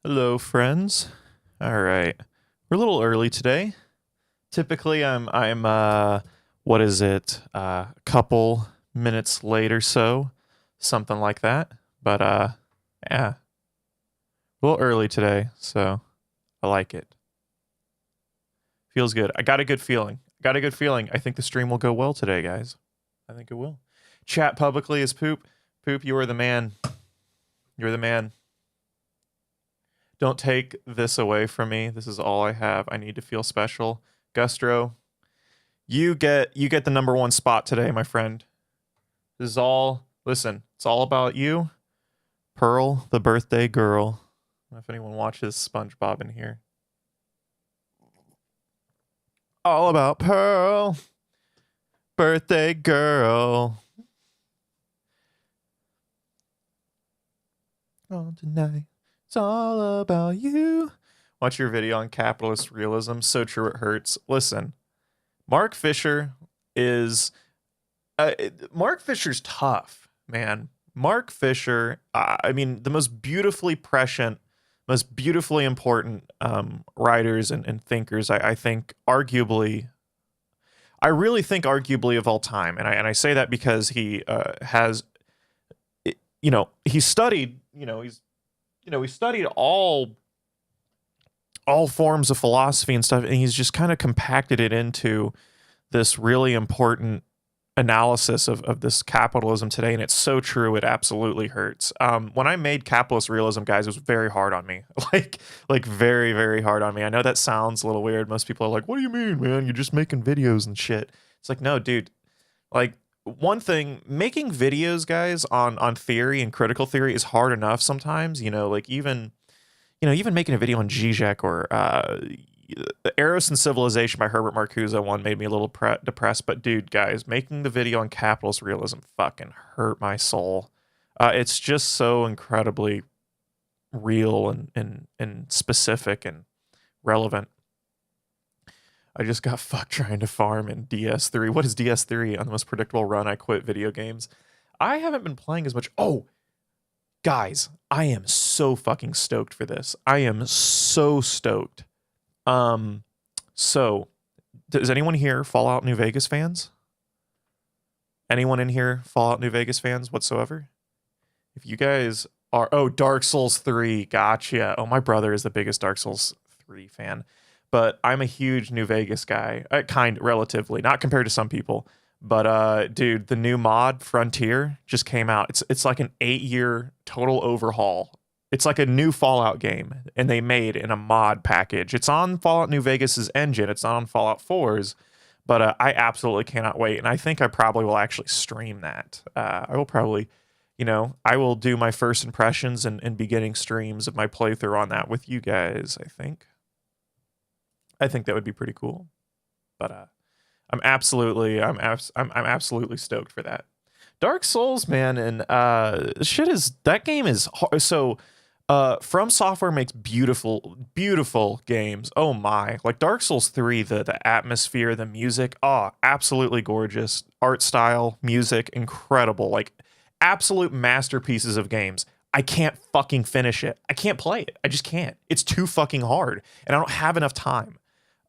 Hello, friends. All right, we're a little early today. Typically, I'm what is it? A couple minutes late or so, something like that. But yeah, a little early today, so I like it. Feels good. I got a good feeling. Got a good feeling. I think the stream will go well today, guys. I think it will. Chat publicly is poop. Poop, you are the man. You're the man. Don't take this away from me. This is all I have. I need to feel special. Gustro, you get the number one spot today, my friend. This is all listen, it's all about you. Pearl, the birthday girl. I don't know if anyone watches SpongeBob in here. All about Pearl, birthday girl. Oh, tonight. It's all about you. Watch your video on capitalist realism. So true it hurts. Listen, Mark Fisher is Mark Fisher's tough, man. Mark Fisher, I mean, the most beautifully prescient, most beautifully important writers and thinkers, I think, arguably, I really think arguably of all time. And I say that because he has, he studied, he studied all forms of philosophy and stuff, and he's just kind of compacted it into this really important analysis of this capitalism today. And it's so true, it absolutely hurts. When I made capitalist realism, guys, it was very hard on me. like very, very hard on me. I know that sounds a little weird. Most people are like, what do you mean, man? You're just making videos and shit. It's like, no, dude. Like, one thing, making videos, guys, on theory and critical theory is hard enough sometimes. Like even making a video on Zizek or the Eros and Civilization by Herbert Marcuse one made me a little depressed. But dude, guys, making the video on capitalist realism fucking hurt my soul. It's just so incredibly real and specific and relevant. I just got fucked trying to farm in DS3. What is DS3? On the most predictable run, I quit video games. I haven't been playing as much. Oh, guys, I am so fucking stoked for this. I am so stoked. So does anyone here Fallout New Vegas fans? Anyone in here Fallout New Vegas fans whatsoever? If you guys are, oh, Dark Souls 3, gotcha. Oh, my brother is the biggest Dark Souls 3 fan. But I'm a huge New Vegas guy, relatively, not compared to some people. But dude, the new mod Frontier just came out. It's like an 8-year total overhaul. It's like a new Fallout game, and they made in a mod package. It's on Fallout New Vegas's engine. It's not on Fallout 4's, but I absolutely cannot wait. And I think I probably will actually stream that. I will probably, I will do my first impressions and beginning streams of my playthrough on that with you guys. I think that would be pretty cool. But I'm absolutely stoked for that. Dark Souls, man, and that game is hard. So From Software makes beautiful games. Oh my. Like Dark Souls 3, the atmosphere, the music, absolutely gorgeous. Art style, music, incredible. Like absolute masterpieces of games. I can't fucking finish it. I can't play it. I just can't. It's too fucking hard, and I don't have enough time.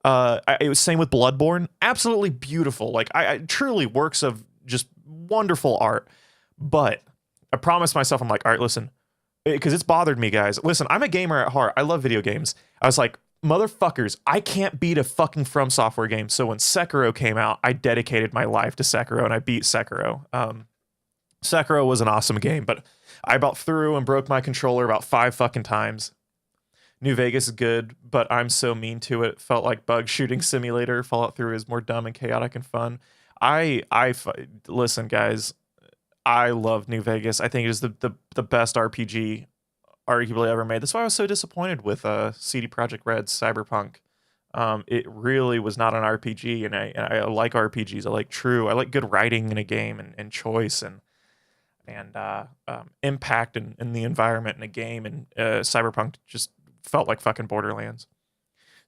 It was same with Bloodborne. Absolutely beautiful. Like I truly works of just wonderful art. But I promised myself, I'm like, all right, listen, because it's bothered me, guys. Listen, I'm a gamer at heart. I love video games. I was like, motherfuckers, I can't beat a fucking From Software game. So when Sekiro came out, I dedicated my life to Sekiro, and I beat Sekiro. Sekiro was an awesome game, but I about threw and broke my controller about 5 fucking times. New Vegas is good, but I'm so mean to it. It felt like bug shooting simulator. Fallout 3 is more dumb and chaotic and fun. Listen, guys, I love New Vegas. I think it is the best RPG arguably ever made. That's why I was so disappointed with CD Projekt Red's Cyberpunk. It really was not an RPG, and I like RPGs. I like good writing in a game and choice and impact in the environment in a game. And Cyberpunk just felt like fucking Borderlands.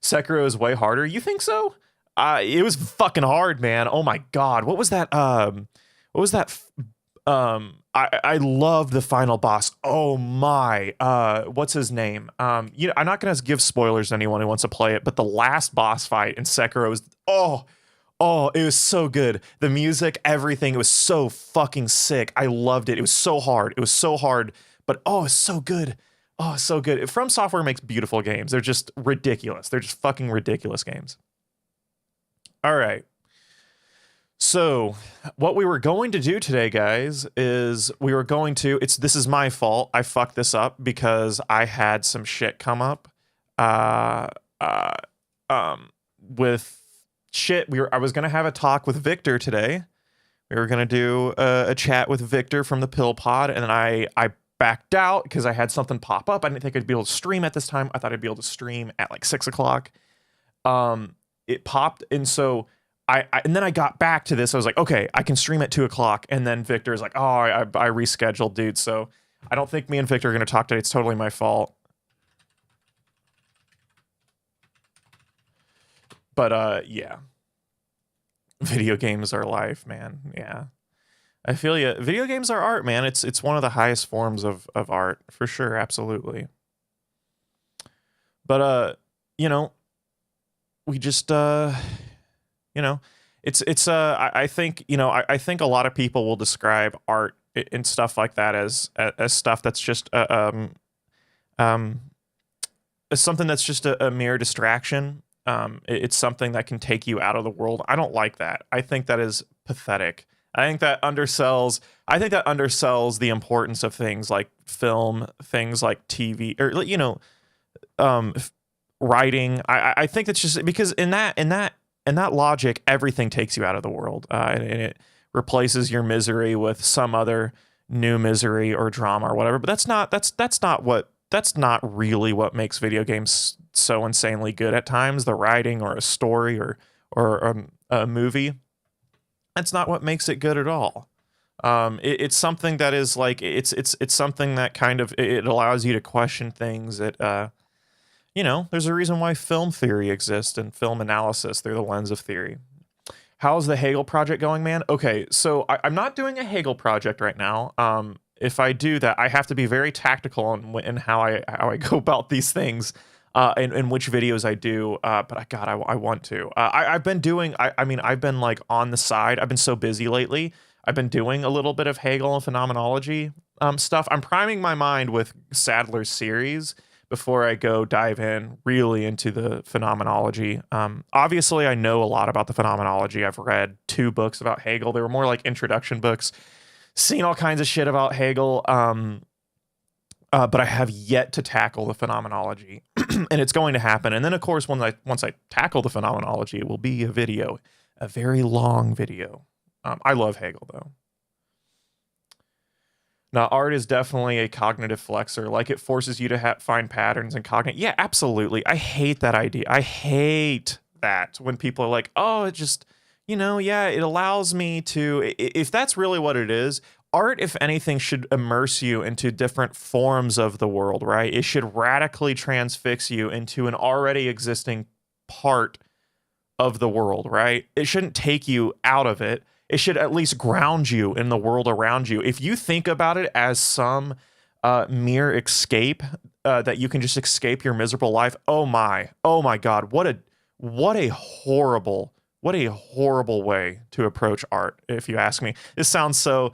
Sekiro is way harder. You think so? It was fucking hard, man. Oh my god, what was that? I love the final boss. Oh my, what's his name? You know, I'm not gonna give spoilers to anyone who wants to play it, but the last boss fight in Sekiro is it was so good. The music, everything, it was so fucking sick. I loved it. It was so hard. It was so hard, but it's so good. Oh, so good. From Software makes beautiful games. They're just ridiculous. They're just fucking ridiculous games. All right. So, what we were going to do today, guys, is we were going to, this is my fault. I fucked this up because I had some shit come up with shit. I was going to have a talk with Victor today. We were going to do a chat with Victor from the Pill Pod, and then I backed out because I had something pop up. I didn't think I'd be able to stream at this time. I thought I'd be able to stream at like 6 o'clock. It popped, and so and then I got back to this. I was like, okay, I can stream at 2 o'clock. And then Victor's like, I rescheduled, dude. So I don't think me and Victor are going to talk today. It's totally my fault. But yeah. Video games are life, man. Yeah. I feel you. Video games are art, man. It's one of the highest forms of art, for sure. Absolutely. But you know, we just you know, I think, you know, I think a lot of people will describe art and stuff like that as stuff that's just as something that's just a mere distraction. It's something that can take you out of the world. I don't like that. I think that is pathetic. I think that undersells the importance of things like film, things like TV, or, you know, writing. I think that's just because in that logic, everything takes you out of the world, and it replaces your misery with some other new misery or drama or whatever. But that's not really what makes video games so insanely good at times. The writing or a story or a movie, that's not what makes it good at all. It's something that is like it's something that kind of it allows you to question things that you know, there's a reason why film theory exists and film analysis through the lens of theory. How's the Hegel project going, man? Okay, so I'm not doing a Hegel project right now. If I do that, I have to be very tactical in how I go about these things, and which videos I do. But I want to. I've been doing. I've been like on the side. I've been so busy lately. I've been doing a little bit of Hegel and phenomenology stuff. I'm priming my mind with Sadler's series before I go dive in really into the phenomenology. Obviously, I know a lot about the phenomenology. I've read 2 books about Hegel. They were more like introduction books. Seen all kinds of shit about Hegel, but I have yet to tackle the phenomenology, and it's going to happen. And then, of course, once I tackle the phenomenology, it will be a video, a very long video. I love Hegel, though. Now, art is definitely a cognitive flexor. Like, it forces you to find patterns and cognate. Yeah, absolutely. I hate that idea. I hate that when people are like, oh, it just, you know, yeah, it allows me to, if that's really what it is, art, if anything, should immerse you into different forms of the world, right? It should radically transfix you into an already existing part of the world, right? It shouldn't take you out of it. It should at least ground you in the world around you. If you think about it as some mere escape, that you can just escape your miserable life, oh my God, what a horrible way to approach art, if you ask me. This sounds so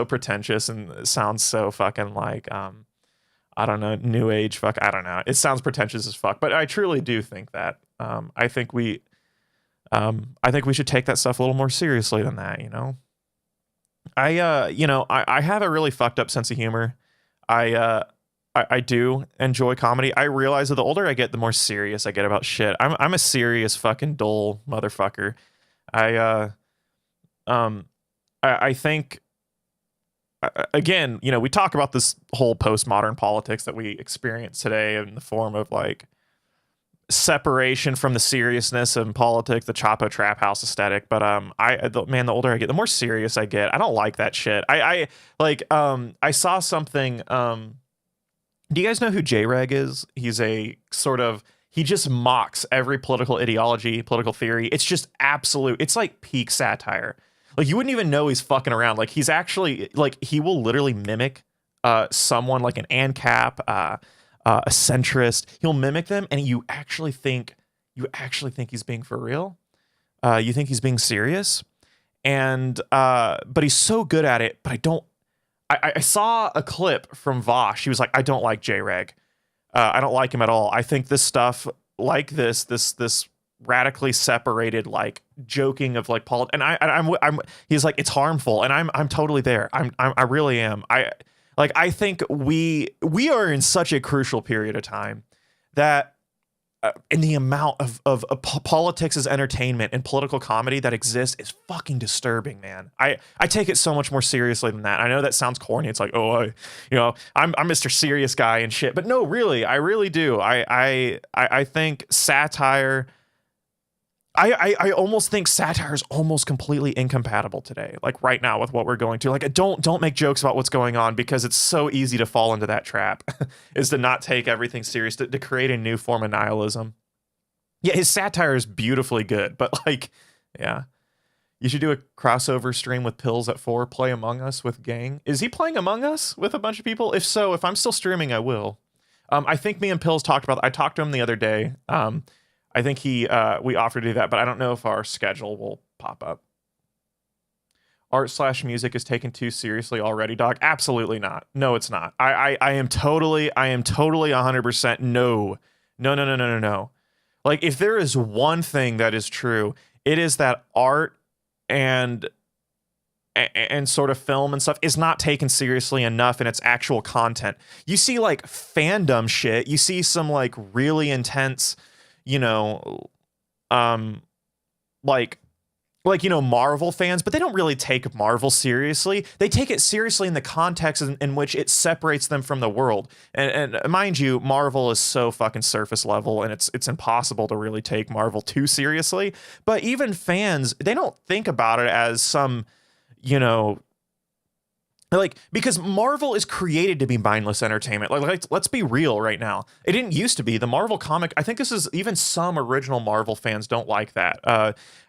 pretentious, and it sounds so fucking like I don't know, new age fuck. I don't know. It sounds pretentious as fuck, but I truly do think that. I think we should take that stuff a little more seriously than that, you know? I have a really fucked up sense of humor. I do enjoy comedy. I realize that the older I get, the more serious I get about shit. I'm a serious fucking dull motherfucker. I think, again, you know, we talk about this whole postmodern politics that we experience today in the form of like separation from the seriousness of politics, the Chapo Trap House aesthetic. But the older I get, the more serious I get. I don't like that shit. I saw something. Do you guys know who J-Reg is? He's a sort of, he just mocks every political ideology, political theory. It's just absolute. It's like peak satire. Like, you wouldn't even know he's fucking around. Like, he's actually, like, he will literally mimic someone like an ANCAP, a centrist. He'll mimic them, and you actually think he's being for real. You think he's being serious, and but he's so good at it. But I saw a clip from Vosh. He was like, I don't like J-Reg. I don't like him at all. I think this stuff like this radically separated, like, joking of like and I'm he's like, it's harmful, and I'm totally there. I really am. I think we are in such a crucial period of time that and the amount of politics as entertainment and political comedy that exists is fucking disturbing, man. I take it so much more seriously than that. I know that sounds corny. It's like, oh, I'm Mr. Serious Guy and shit, but no, really, I really do. I think satire. I almost think satire is almost completely incompatible today, like right now with what we're going to. Like, don't make jokes about what's going on, because it's so easy to fall into that trap, is to not take everything serious, to create a new form of nihilism. Yeah, his satire is beautifully good, but like, yeah. You should do a crossover stream with Pills at 4, play Among Us with Gang. Is he playing Among Us with a bunch of people? If so, if I'm still streaming, I will. I think me and Pills talked about, I talked to him the other day. I think we offered to do that, but I don't know if our schedule will pop up. Art/music is taken too seriously already, dog. Absolutely not. No, it's not. I am totally 100% no. Like, if there is one thing that is true, it is that art and sort of film and stuff is not taken seriously enough in its actual content. You see, like, fandom shit. You see some, like, really intense, Marvel fans, but they don't really take Marvel seriously. They take it seriously in the context in which it separates them from the world. And mind you, Marvel is so fucking surface level, and it's impossible to really take Marvel too seriously. But even fans, they don't think about it as some, like, because Marvel is created to be mindless entertainment. Like, let's be real right now. It didn't used to be. The Marvel comic, I think this is, even some original Marvel fans don't like that.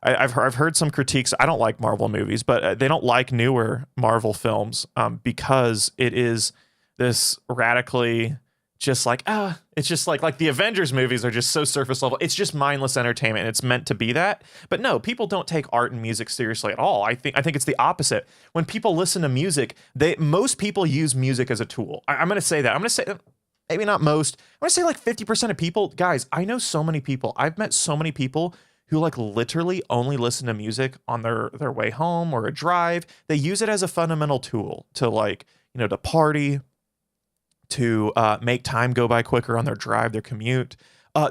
I've heard some critiques. I don't like Marvel movies, but they don't like newer Marvel films because it is this radically just like, it's just like the Avengers movies are just so surface level. It's just mindless entertainment, and it's meant to be that. But no, people don't take art and music seriously at all. I think it's the opposite. When people listen to music, most people use music as a tool. I'm going to say that. I'm going to say, maybe not most. I'm going to say like 50% of people. Guys, I know so many people. I've met so many people who, like, literally only listen to music on their way home or a drive. They use it as a fundamental tool to, like, to party, to make time go by quicker on their drive, their commute.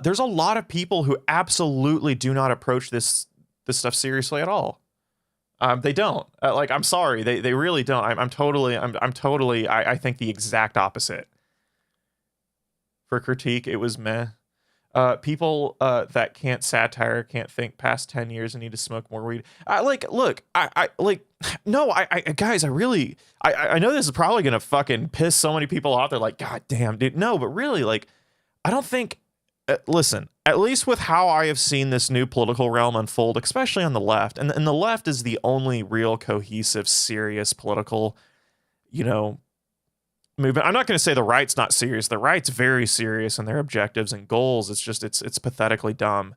There's a lot of people who absolutely do not approach this stuff seriously at all. They don't. I'm sorry, they really don't. I'm totally. I think the exact opposite. For critique, it was meh. People that can't satire, can't think past 10 years and need to smoke more weed. Guys, I know this is probably going to fucking piss so many people off. They're like, God damn, dude. No, but really, like, I don't think, listen, at least with how I have seen this new political realm unfold, especially on the left, and the left is the only real cohesive, serious political, movement. I'm not going to say the right's not serious. The right's very serious in their objectives and goals. It's just it's pathetically dumb.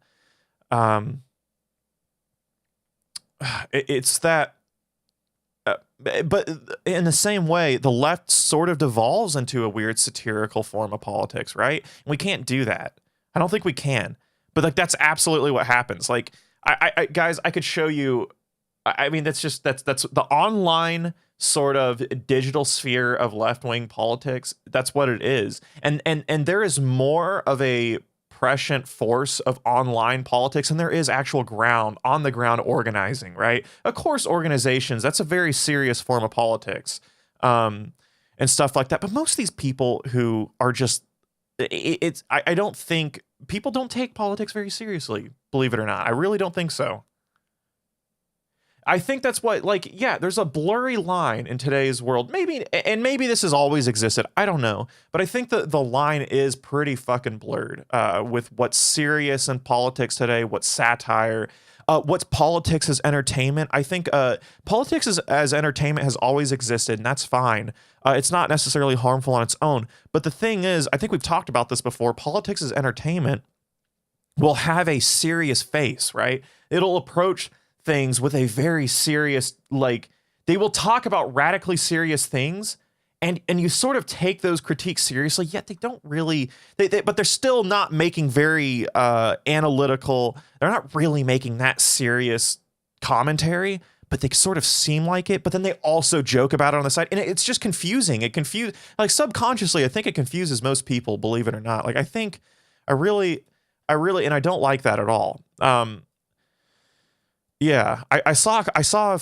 It's that, but in the same way, the left sort of devolves into a weird satirical form of politics, right? And we can't do that. I don't think we can. But, like, that's absolutely what happens. Like, I guys, I could show you. I mean, that's the online sort of digital sphere of left-wing politics. That's what it is. And there is more of a prescient force of online politics than there is actual on the ground organizing, right? Of course, organizations, that's a very serious form of politics, and stuff like that. But most of these people who are just, I don't think, people don't take politics very seriously, believe it or not. I really don't think so. I think that's what, like, yeah, there's a blurry line in today's world. Maybe this has always existed. I don't know. But I think the line is pretty fucking blurred with what's serious in politics today, what's satire. What's politics as entertainment? I think politics as entertainment has always existed, and that's fine. It's not necessarily harmful on its own. But the thing is, I think we've talked about this before, politics as entertainment will have a serious face, right? It'll approach things with a very serious, like, they will talk about radically serious things, and you sort of take those critiques seriously, yet they don't really, but they're still not making very analytical, they're not really making that serious commentary, but they sort of seem like it, but then they also joke about it on the side, and it's just confusing. Like, subconsciously, I think it confuses most people, believe it or not. Like, I really, and I don't like that at all. Yeah, I saw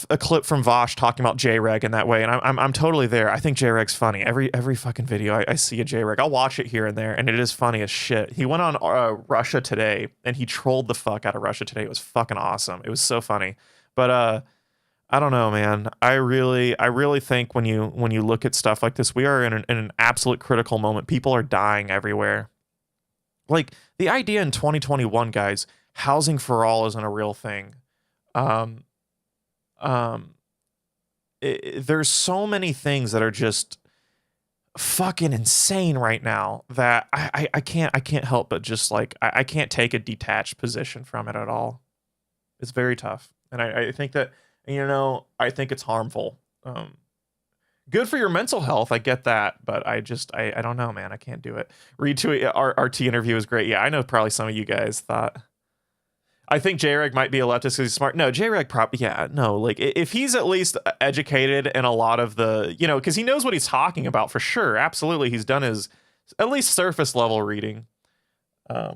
a clip from Vosh talking about J-Reg in that way, and I'm totally there. I think J-Reg's funny. Every fucking video I see a J-Reg, I'll watch it here and there, and it is funny as shit. He went on Russia Today, and he trolled the fuck out of Russia Today. It was fucking awesome. It was so funny. But I don't know, man. I really think when you look at stuff like this, we are in an absolute critical moment. People are dying everywhere. Like, the idea in 2021, guys, housing for all isn't a real thing. There's so many things that are just fucking insane right now that I can't help but just, like, I can't take a detached position from it at all. It's very tough. And I think that, I think it's harmful. Good for your mental health, I get that, but I don't know, man. I can't do it. Retweet our RT interview is great. Yeah, I know probably some of you guys thought. I think J-Reg might be a leftist because he's smart. No, J-Reg like, if he's at least educated in a lot of the, because he knows what he's talking about for sure. Absolutely, he's done his at least surface level reading. Yeah,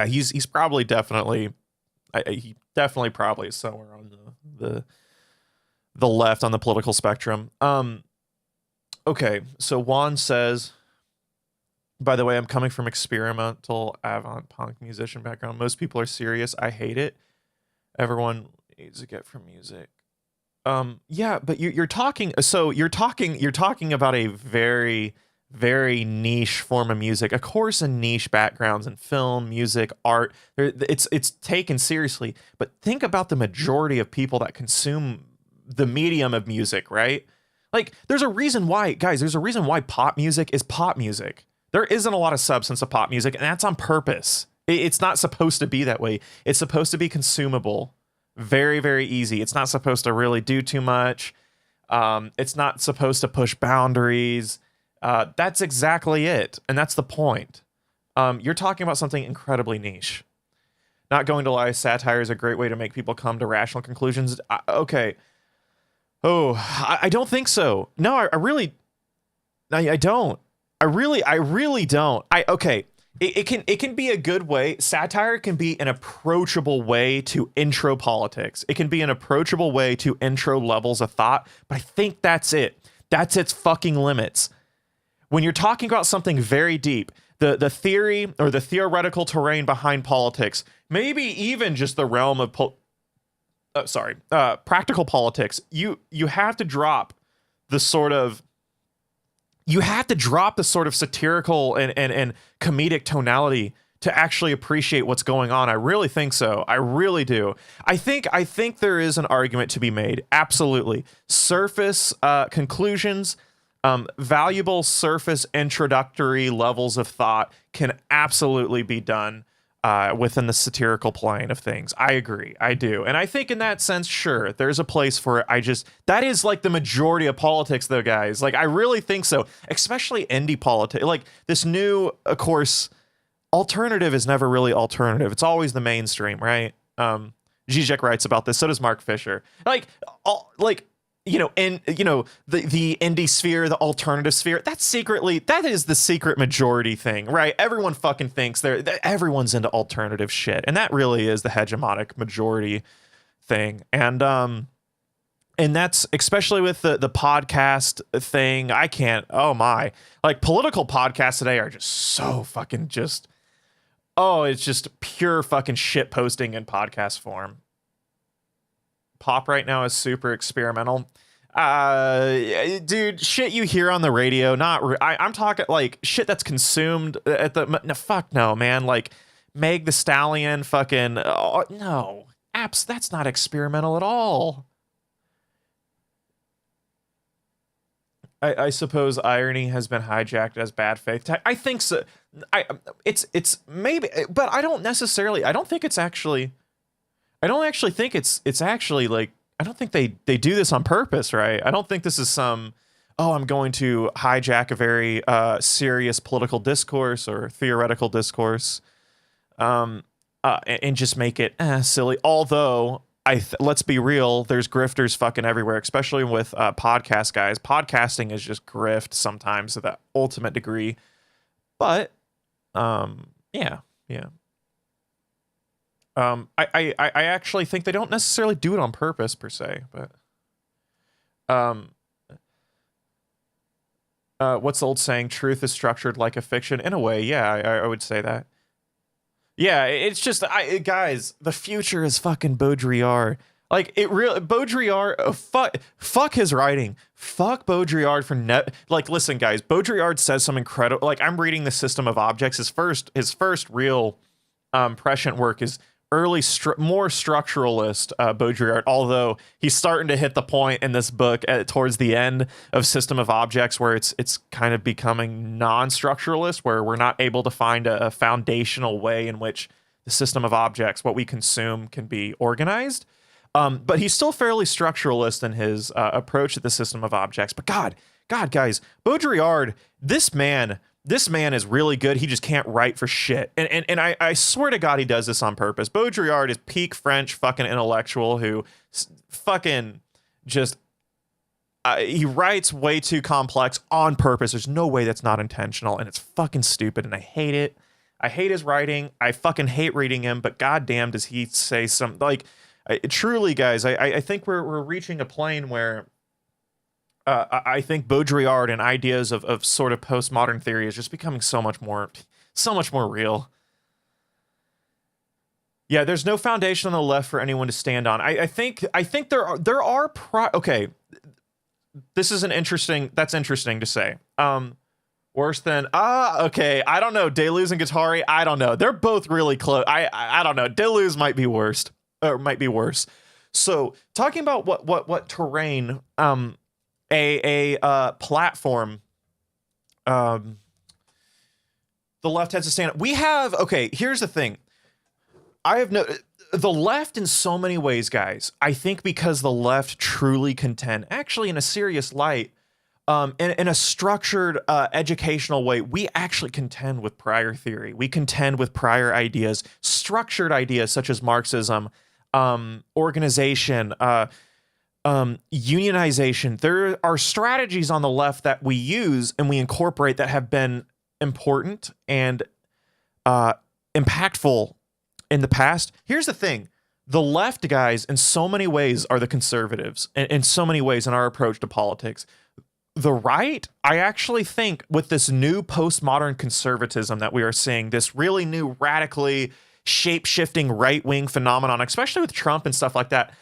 he's probably definitely, he definitely probably is somewhere on the left on the political spectrum. Okay, so Juan says, by the way, I'm coming from experimental avant punk musician background. Most people are serious. I hate it. Everyone needs to get from music. Yeah, but you're talking about a very, very niche form of music. Of course, in niche backgrounds in film, music, art, it's taken seriously. But think about the majority of people that consume the medium of music, right? Like, there's a reason why pop music is pop music. There isn't a lot of substance of pop music, and that's on purpose. It's not supposed to be that way. It's supposed to be consumable. Very, very easy. It's not supposed to really do too much. It's not supposed to push boundaries. That's exactly it. And that's the point. You're talking about something incredibly niche. Not going to lie, satire is a great way to make people come to rational conclusions. Okay. Oh, I don't think so. No, I don't. I really don't. Okay. It can be a good way. Satire can be an approachable way to intro politics. It can be an approachable way to intro levels of thought, but I think that's it. That's its fucking limits. When you're talking about something very deep, the theory or the theoretical terrain behind politics, maybe even just the realm of practical politics, you have to drop the sort of satirical and comedic tonality to actually appreciate what's going on. I really think so. I really do. I think there is an argument to be made. Absolutely. Surface conclusions, valuable surface introductory levels of thought can absolutely be done within the satirical plane of things. I agree. I do. And I think in that sense, sure, there's a place for it. That is like the majority of politics though, guys. Like, I really think so, especially indie politics. Like, this new, of course, alternative is never really alternative. It's always the mainstream, right? Zizek writes about this. So does Mark Fisher. The indie sphere, the alternative sphere, that is the secret majority thing, right? Everyone fucking thinks everyone's into alternative shit, and that really is the hegemonic majority thing. And that's especially with the podcast thing. I can't. Oh my! Like, political podcasts today are just so fucking just. Oh, it's just pure fucking shit posting in podcast form. Pop right now is super experimental. Dude, shit you hear on the radio, I'm talking like shit that's consumed at the no, fuck no, man. Like Meg the Stallion, fucking no, apps. That's not experimental at all. I suppose irony has been hijacked as bad faith. I think so. It's maybe, but I don't necessarily. I don't think it's actually. I don't actually think it's actually like. I don't think they do this on purpose, right? I don't think this is some. Oh, I'm going to hijack a very serious political discourse or theoretical discourse, and just make it silly. Although let's be real, there's grifters fucking everywhere, especially with podcast guys. Podcasting is just grift sometimes to the ultimate degree. But yeah. I actually think they don't necessarily do it on purpose per se, but what's the old saying? Truth is structured like a fiction. In a way, yeah, I would say that. Yeah, it's just guys, the future is fucking Baudrillard. Like it really Baudrillard, fuck his writing. Fuck Baudrillard for like listen guys, Baudrillard says some incredible, like I'm reading The System of Objects. His first real prescient work is early more structuralist Baudrillard, although he's starting to hit the point in this book towards the end of System of Objects where it's kind of becoming non-structuralist, where we're not able to find a foundational way in which the system of objects, what we consume, can be organized. But he's still fairly structuralist in his approach to the system of objects. But God, guys, Baudrillard, this man is really good. He just can't write for shit. And I swear to God he does this on purpose. Baudrillard is peak French fucking intellectual who fucking just... he writes way too complex on purpose. There's no way that's not intentional, and it's fucking stupid, and I hate it. I hate his writing. I fucking hate reading him, but goddamn does he say some... Like, truly, guys, I think we're reaching a plane where... I think Baudrillard and ideas of sort of postmodern theory is just becoming so much more real. Yeah, there's no foundation on the left for anyone to stand on. I think there are okay. This is that's interesting to say. Worse than okay, I don't know. Deleuze and Guattari, I don't know. They're both really close. I don't know. Deleuze might be worse. So talking about what terrain a platform the left has to stand up. We have, okay, here's the thing. The left in so many ways, guys, I think because the left truly contend, actually in a serious light, in a structured educational way, we actually contend with prior theory. We contend with prior ideas, structured ideas such as Marxism, organization, unionization. There are strategies on the left that we use and we incorporate that have been important and impactful in the past. Here's the thing. The left, guys, in so many ways are the conservatives, in so many ways in our approach to politics. The right, I actually think with this new postmodern conservatism that we are seeing, this really new radically shape-shifting right-wing phenomenon, especially with Trump and stuff like that,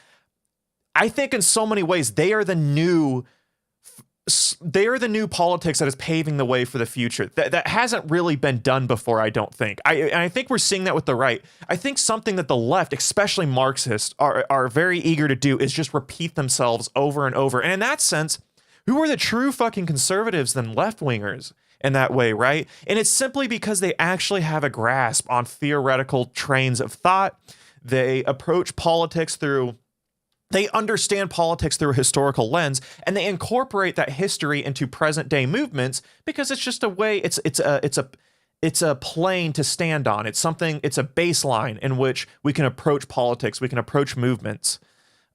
I think in so many ways they are the new politics that is paving the way for the future. That hasn't really been done before, I don't think. I think we're seeing that with the right. I think something that the left, especially Marxists, are very eager to do is just repeat themselves over and over. And in that sense, who are the true fucking conservatives than left-wingers in that way, right? And it's simply because they actually have a grasp on theoretical trains of thought. They approach politics they understand politics through a historical lens, and they incorporate that history into present day movements because it's just a way, it's a plane to stand on. It's a baseline in which we can approach politics, we can approach movements.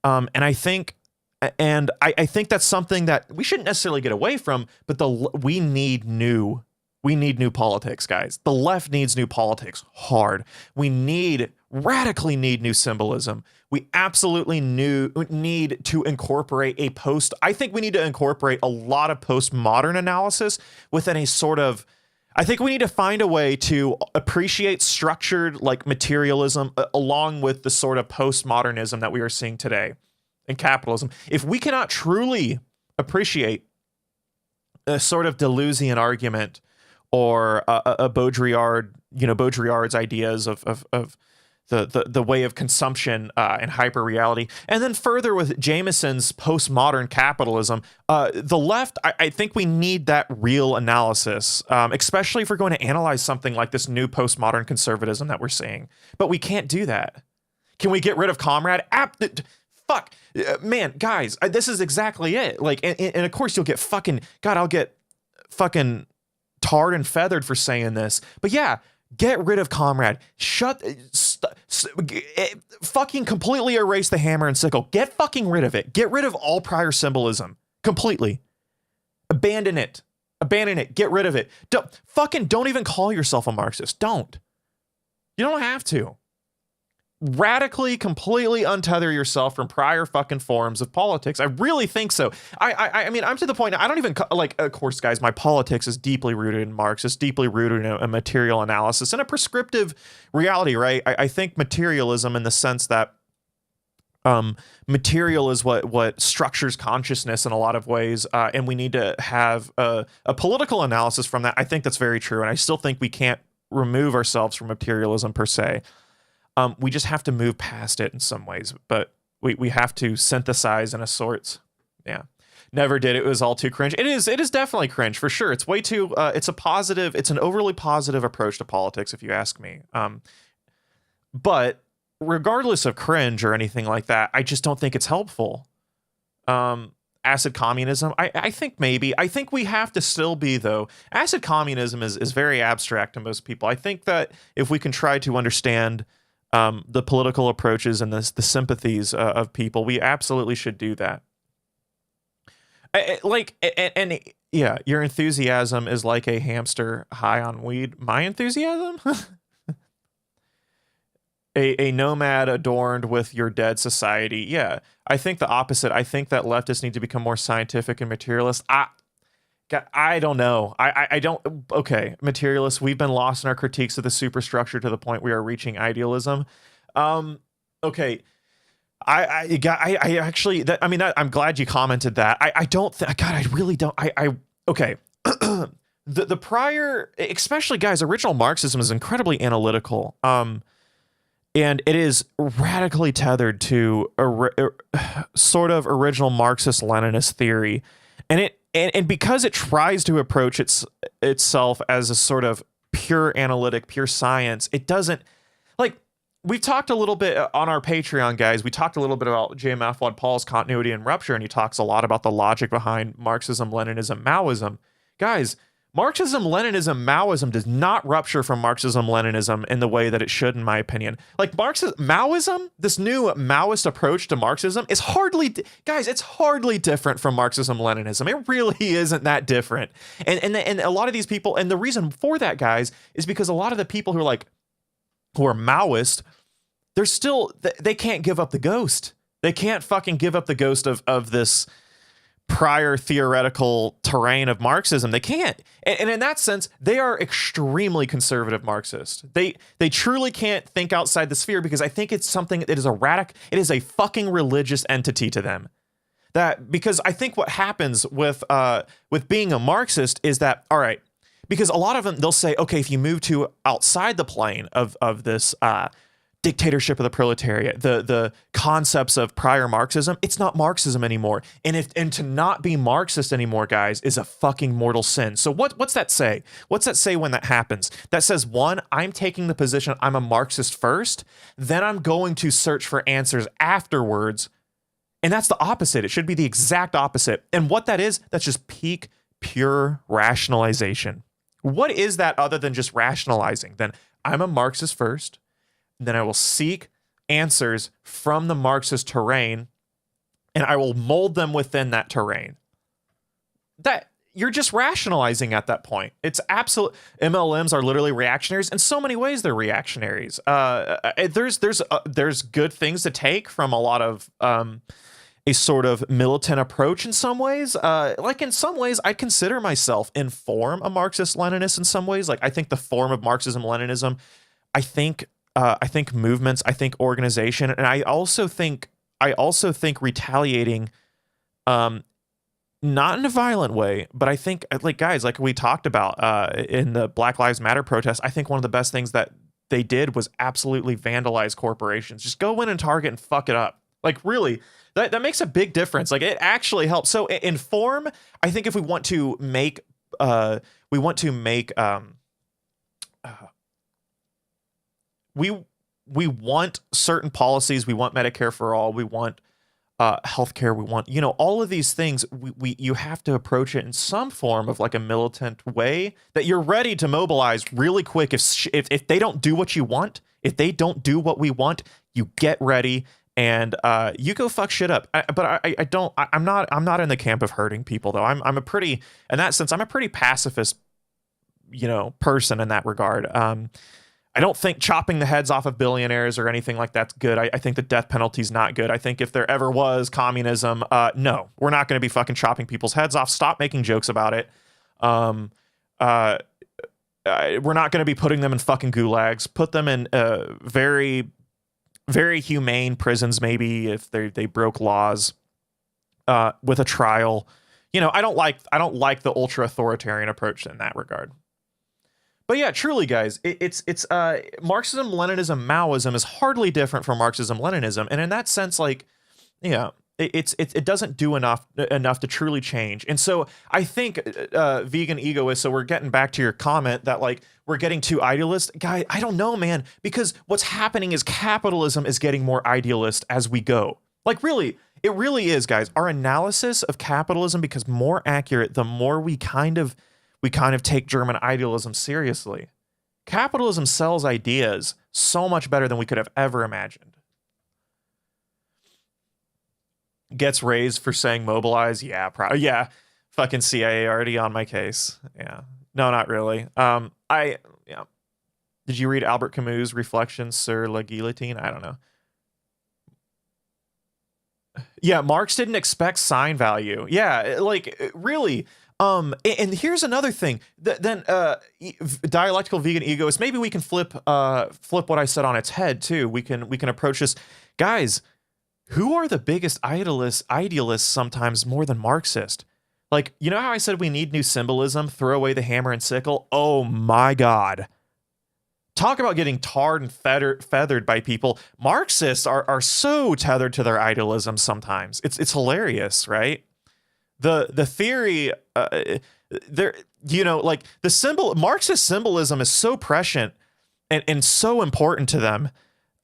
And I think that's something that we shouldn't necessarily get away from, but we need new politics, guys. The left needs new politics hard. We radically need new symbolism. We absolutely need to incorporate I think we need to incorporate a lot of postmodern analysis within a sort of, I think we need to find a way to appreciate structured like materialism along with the sort of postmodernism that we are seeing today in capitalism. If we cannot truly appreciate a sort of Deleuzian argument or a Baudrillard, Baudrillard's ideas of the way of consumption and hyper reality, and then further with Jameson's postmodern capitalism, the left, I think we need that real analysis, especially if we're going to analyze something like this new postmodern conservatism that we're seeing. But we can't do that. Can we get rid of Comrade? Fuck, man, guys, this is exactly it. Like, and of course you'll get fucking, God, I'll get fucking tarred and feathered for saying this, but yeah, get rid of Comrade. Fucking completely erase the hammer and sickle. Get fucking rid of it. Get rid of all prior symbolism completely. Abandon it. Get rid of it. Don't even call yourself a Marxist. Don't. You don't have to. Radically, completely untether yourself from prior fucking forms of politics. I really think so. I mean, I'm to the point, I don't even, like, of course, guys, my politics is deeply rooted in Marx. It's deeply rooted in a material analysis and a prescriptive reality, right? I think materialism in the sense that material is what structures consciousness in a lot of ways, and we need to have a political analysis from that. I think that's very true, and I still think we can't remove ourselves from materialism per se. We just have to move past it in some ways, but we have to synthesize in a sorts. Yeah. Never did. It was all too cringe. It is definitely cringe for sure. It's way too, it's an overly positive approach to politics, if you ask me. But regardless of cringe or anything like that, I just don't think it's helpful. Acid communism, I think maybe. I think we have to still be, though. Acid communism is very abstract to most people. I think that if we can try to understand the political approaches and the sympathies of people, we absolutely should do that. Yeah, your enthusiasm is like a hamster high on weed. My enthusiasm? a nomad adorned with your dead society. Yeah, I think the opposite. I think that leftists need to become more scientific and materialist. I don't know. I don't. Okay, materialists, we've been lost in our critiques of the superstructure to the point we are reaching idealism. Okay. I actually, I'm glad you commented that. God, I really don't. Okay. The prior, especially guys, original Marxism is incredibly analytical. And it is radically tethered to sort of original Marxist-Leninist theory. And because it tries to approach itself as a sort of pure analytic, pure science, it doesn't, like, we've talked a little bit on our Patreon, guys. We talked a little bit about J. Mafwad Paul's Continuity and Rupture, and he talks a lot about the logic behind Marxism, Leninism, Maoism. Guys, Marxism, Leninism, Maoism does not rupture from Marxism, Leninism in the way that it should, in my opinion. Like Maoism, this new Maoist approach to Marxism is guys, it's hardly different from Marxism, Leninism. It really isn't that different. And a lot of these people, and the reason for that, guys, is because a lot of the people who are Maoist, they can't give up the ghost. They can't fucking give up the ghost of this prior theoretical terrain of Marxism. They can't. And in that sense, they are extremely conservative Marxist. They truly can't think outside the sphere, because I think it's something that is it is a fucking religious entity to them. Because I think what happens with being a Marxist is that, all right, because a lot of them, they'll say, okay, if you move to outside the plane of this dictatorship of the proletariat, the concepts of prior Marxism, it's not Marxism anymore. And to not be Marxist anymore, guys, is a fucking mortal sin. So what's that say? What's that say when that happens? That says, one, I'm taking the position I'm a Marxist first, then I'm going to search for answers afterwards. And that's the opposite. It should be the exact opposite. And what that is, that's just peak pure rationalization. What is that other than just rationalizing? Then I'm a Marxist first, then I will seek answers from the Marxist terrain, and I will mold them within that terrain. That you're just rationalizing at that point. It's absolute. MLMs are literally reactionaries. In so many ways, they're reactionaries. There's good things to take from a lot of a sort of militant approach in some ways. Like in some ways, I consider myself in form a Marxist-Leninist in some ways. Like I think the form of Marxism-Leninism, I think movements, I think organization, and I also think retaliating not in a violent way, but I think, like, guys, like we talked about in the Black Lives Matter protest, I think one of the best things that they did was absolutely vandalize corporations. Just go in and Target and fuck it up. Like, really, that makes a big difference. Like, it actually helps. So in form, I think if we want to make we want to make we want certain policies. We want Medicare for all. We want healthcare. We want, all of these things. You have to approach it in some form of like a militant way that you're ready to mobilize really quick. If they don't do what you want, if they don't do what we want, you get ready and you go fuck shit up. I'm not in the camp of hurting people though. I'm a pretty, in that sense, I'm a pretty pacifist, person in that regard. I don't think chopping the heads off of billionaires or anything like that's good. I think the death penalty is not good. I think if there ever was communism, no, we're not going to be fucking chopping people's heads off. Stop making jokes about it. We're not going to be putting them in fucking gulags. Put them in very, very humane prisons, maybe if they broke laws with a trial. I don't like the ultra authoritarian approach in that regard. But yeah, truly, guys, it's Marxism, Leninism, Maoism is hardly different from Marxism, Leninism, and in that sense, like, it doesn't do enough to truly change. And so I think vegan egoist. So we're getting back to your comment that like we're getting too idealist, guy. I don't know, man, because what's happening is capitalism is getting more idealist as we go. Like, really, it really is, guys. Our analysis of capitalism becomes more accurate the more we kind of take German idealism seriously. Capitalism sells ideas so much better than we could have ever imagined. Gets raised for saying mobilize. Yeah, yeah. Fucking CIA already on my case. Yeah. No, not really. Yeah. Did you read Albert Camus' Reflections sur la guillotine? I don't know. Yeah, Marx didn't expect sign value. Yeah, like, really. And here's another thing. Then dialectical vegan egoist. Maybe we can flip what I said on its head too. We can approach this, guys. Who are the biggest idealists sometimes more than Marxist? Like, how I said we need new symbolism. Throw away the hammer and sickle. Oh my God. Talk about getting tarred and feathered by people. Marxists are so tethered to their idealism sometimes. It's hilarious, right? The theory, there, like the Marxist symbolism is so prescient and so important to them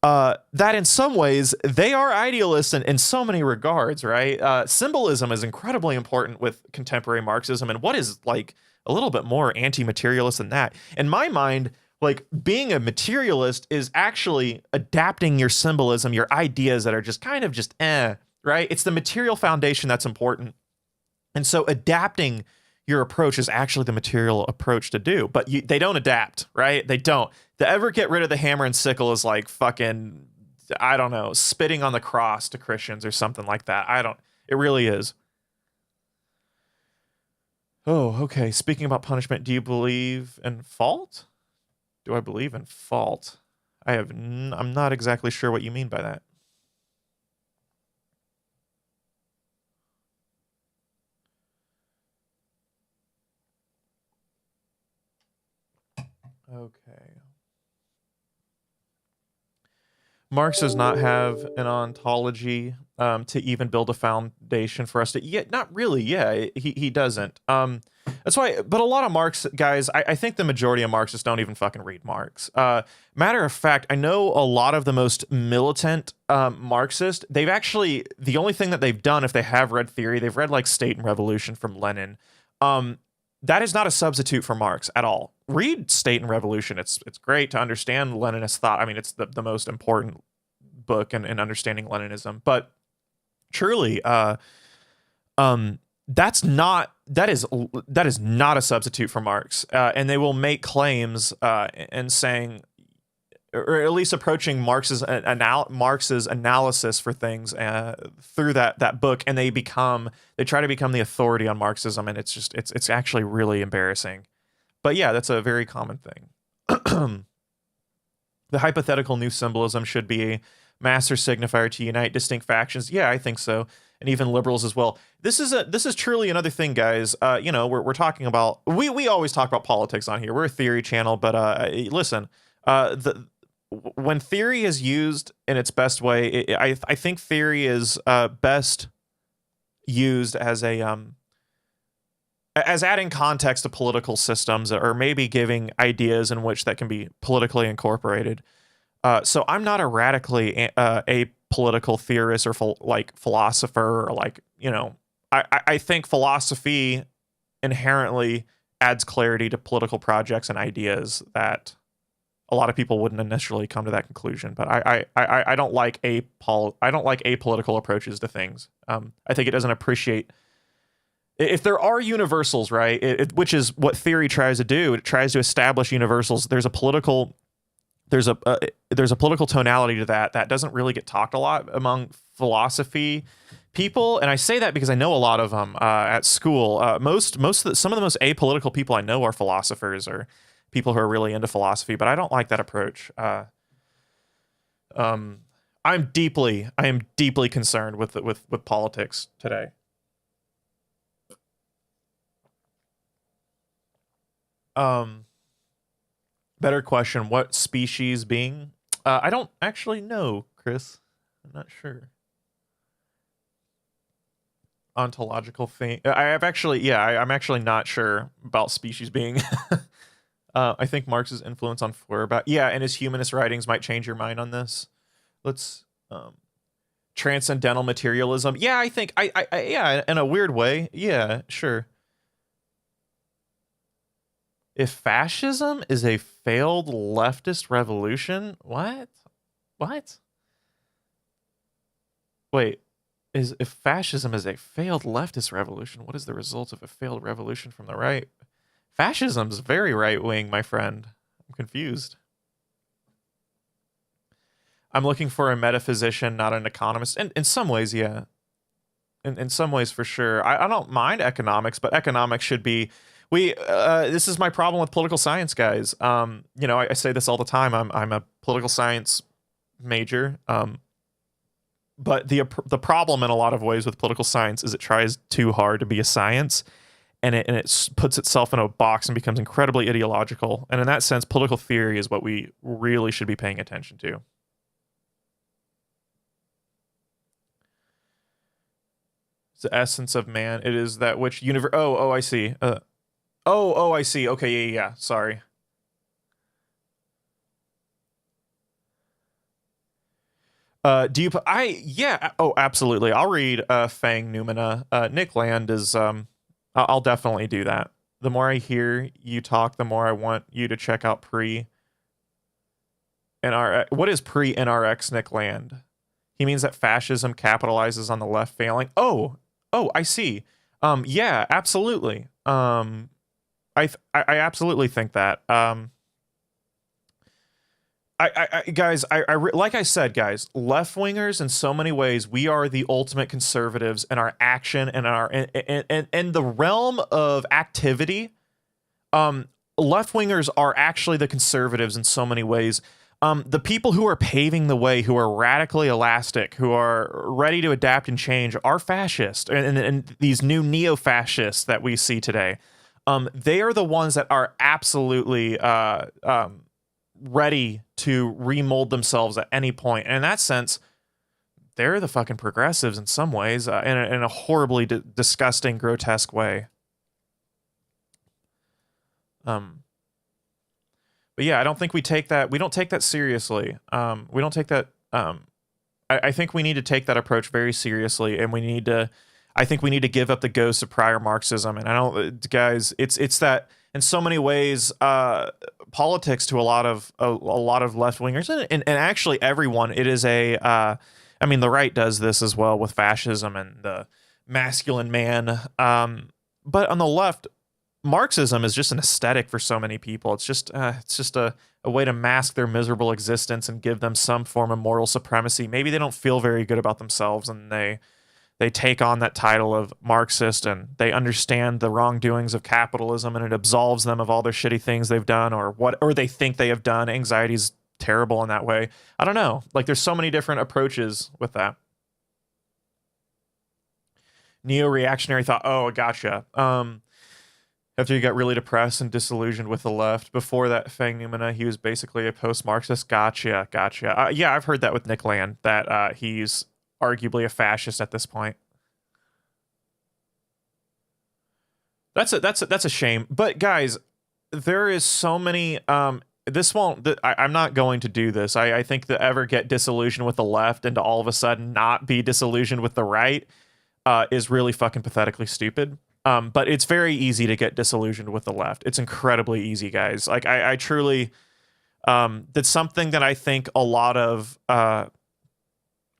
that in some ways they are idealists in so many regards, right? Symbolism is incredibly important with contemporary Marxism, and what is like a little bit more anti-materialist than that? In my mind, like being a materialist is actually adapting your symbolism, your ideas that are just kind of just right? It's the material foundation that's important. And so adapting your approach is actually the material approach to do, but they don't adapt, right? They don't. To ever get rid of the hammer and sickle is like fucking, I don't know, spitting on the cross to Christians or something like that. It really is. Oh, okay. Speaking about punishment, do you believe in fault? Do I believe in fault? I'm not exactly sure what you mean by that. Okay. Marx does not have an ontology to even build a foundation for us to. Yeah, not really. Yeah, he doesn't. That's why. But a lot of Marx guys, I think the majority of Marxists don't even fucking read Marx. Matter of fact, I know a lot of the most militant Marxist. They've actually, the only thing that they've done, if they have read theory, they've read like State and Revolution from Lenin. That is not a substitute for Marx at all. Read State and Revolution. It's great to understand Leninist thought. I mean, it's the most important book in understanding Leninism. But truly, that is not a substitute for Marx. And they will make claims and saying, or at least approaching Marx's analysis for things through that book, and they try to become the authority on Marxism, and it's actually really embarrassing. But yeah, that's a very common thing. The hypothetical new symbolism should be a master signifier to unite distinct factions. Yeah, I think so. and even liberals as well. This is truly another thing, guys. We're talking about, we always talk about politics on here. We're a theory channel, but listen, when theory is used in its best way, I think theory is best used as as adding context to political systems, or maybe giving ideas in which that can be politically incorporated. So I'm not a radically apolitical theorist or philosopher, or I think philosophy inherently adds clarity to political projects and ideas that a lot of people wouldn't initially come to that conclusion. But I don't like apolitical approaches to things. I think it doesn't appreciate. If there are universals, right, which is what theory tries to do, it tries to establish universals. There's a political tonality to that doesn't really get talked a lot among philosophy people, and I say that because I know a lot of them at school. Some of the most apolitical people I know are philosophers or people who are really into philosophy, but I don't like that approach. I am deeply concerned with politics today. Better question, what species being? I don't actually know, Chris. I'm not sure. Ontological thing. I'm actually not sure about species being. I think Marx's influence on Feuerbach. Yeah, and his humanist writings might change your mind on this. Let's transcendental materialism. Yeah, I think yeah, in a weird way. Yeah, sure. If fascism is a failed leftist revolution, what? Wait, if fascism is a failed leftist revolution, what is the result of a failed revolution from the right? Fascism's very right-wing, my friend. I'm confused. I'm looking for a metaphysician, not an economist. And in some ways, yeah. In some ways, for sure. I don't mind economics, but economics should be... this is my problem with political science, guys. I say this all the time. I'm a political science major. But the problem in a lot of ways with political science is it tries too hard to be a science, and it puts itself in a box and becomes incredibly ideological. And in that sense, political theory is what we really should be paying attention to. It's the essence of man. It is that which universe. Oh, I see. I see. Okay, yeah. Sorry. Do you? Oh, absolutely. I'll read Fang Numina. Nick Land is. I'll definitely do that. The more I hear you talk, the more I want you to check out pre-NRX. What is pre-NRX Nick Land? He means that fascism capitalizes on the left failing. Oh, I see. Yeah, absolutely. I absolutely think that. Guys, like I said, guys, left-wingers in so many ways, we are the ultimate conservatives in our action and in the realm of activity. Left-wingers are actually the conservatives in so many ways. The people who are paving the way, who are radically elastic, who are ready to adapt and change, are fascist, and these new neo-fascists that we see today. They are the ones that are absolutely ready to remold themselves at any point. And in that sense, they're the fucking progressives in some ways, in a horribly disgusting, grotesque way. But yeah, I don't think we take that. We don't take that seriously. We don't take that. I think we need to take that approach very seriously, and I think we need to give up the ghost of prior Marxism. And I don't, guys, it's that in so many ways, politics to a lot of left wingers and actually everyone. It is the right does this as well with fascism and the masculine man. But on the left, Marxism is just an aesthetic for so many people. It's just a way to mask their miserable existence and give them some form of moral supremacy. Maybe they don't feel very good about themselves, and they take on that title of Marxist, and they understand the wrongdoings of capitalism, and it absolves them of all their shitty things they've done or they think they have done. Anxiety's terrible in that way. I don't know. Like, there's so many different approaches with that. Neo-reactionary thought. Oh, gotcha. After he got really depressed and disillusioned with the left. Before that, Fang Numina, he was basically a post-Marxist. Gotcha. Yeah, I've heard that with Nick Land, that he's arguably a fascist at this point. That's a shame. But guys, there is so many. This won't. I'm not going to do this. I think to ever get disillusioned with the left and to all of a sudden not be disillusioned with the right is really fucking pathetically stupid. But it's very easy to get disillusioned with the left. It's incredibly easy, guys. Like I truly, that's something that I think a lot of,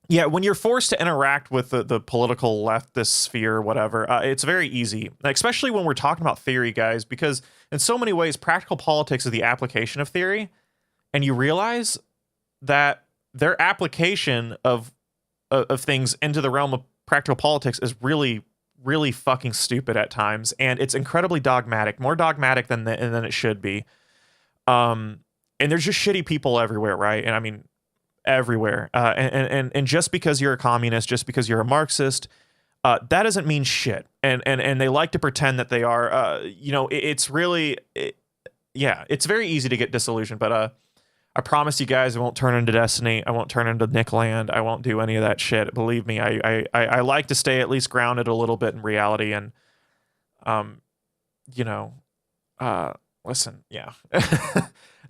when you're forced to interact with the political leftist sphere or whatever, it's very easy, especially when we're talking about theory, guys, because in so many ways, practical politics is the application of theory. And you realize that their application of things into the realm of practical politics is really fucking stupid at times, and it's incredibly dogmatic, more dogmatic than it should be. And there's just shitty people everywhere, right? And I mean, everywhere. And just because you're a communist, just because you're a Marxist, that doesn't mean shit. And they like to pretend that they are. It's really, it's very easy to get disillusioned. But I promise you guys, I won't turn into Destiny. I won't turn into Nick Land. I won't do any of that shit. Believe me, I like to stay at least grounded a little bit in reality. And, listen, yeah.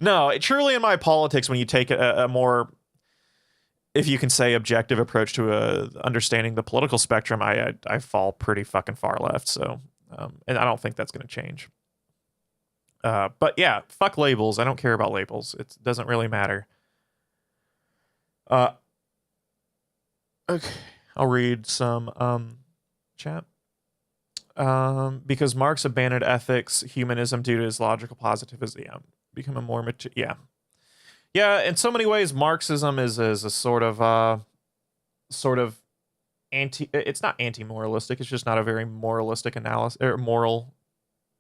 No, truly in my politics, when you take a more, if you can say, objective approach to understanding the political spectrum, I fall pretty fucking far left. So, and I don't think that's going to change. But yeah, fuck labels. I don't care about labels. It doesn't really matter. Okay, I'll read some chat. Because Marx abandoned ethics, humanism due to his logical positivism. Yeah, become a more mature. Yeah. In so many ways, Marxism is a sort of anti. It's not anti-moralistic. It's just not a very moralistic analysis or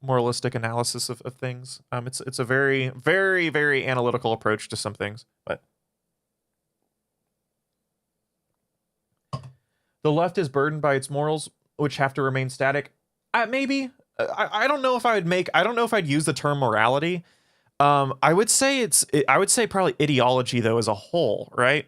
moralistic analysis of things. It's a very, very, very analytical approach to some things, but the left is burdened by its morals, which have to remain static. Maybe. I don't know if I don't know if I'd use the term morality. I would say probably ideology though as a whole, right?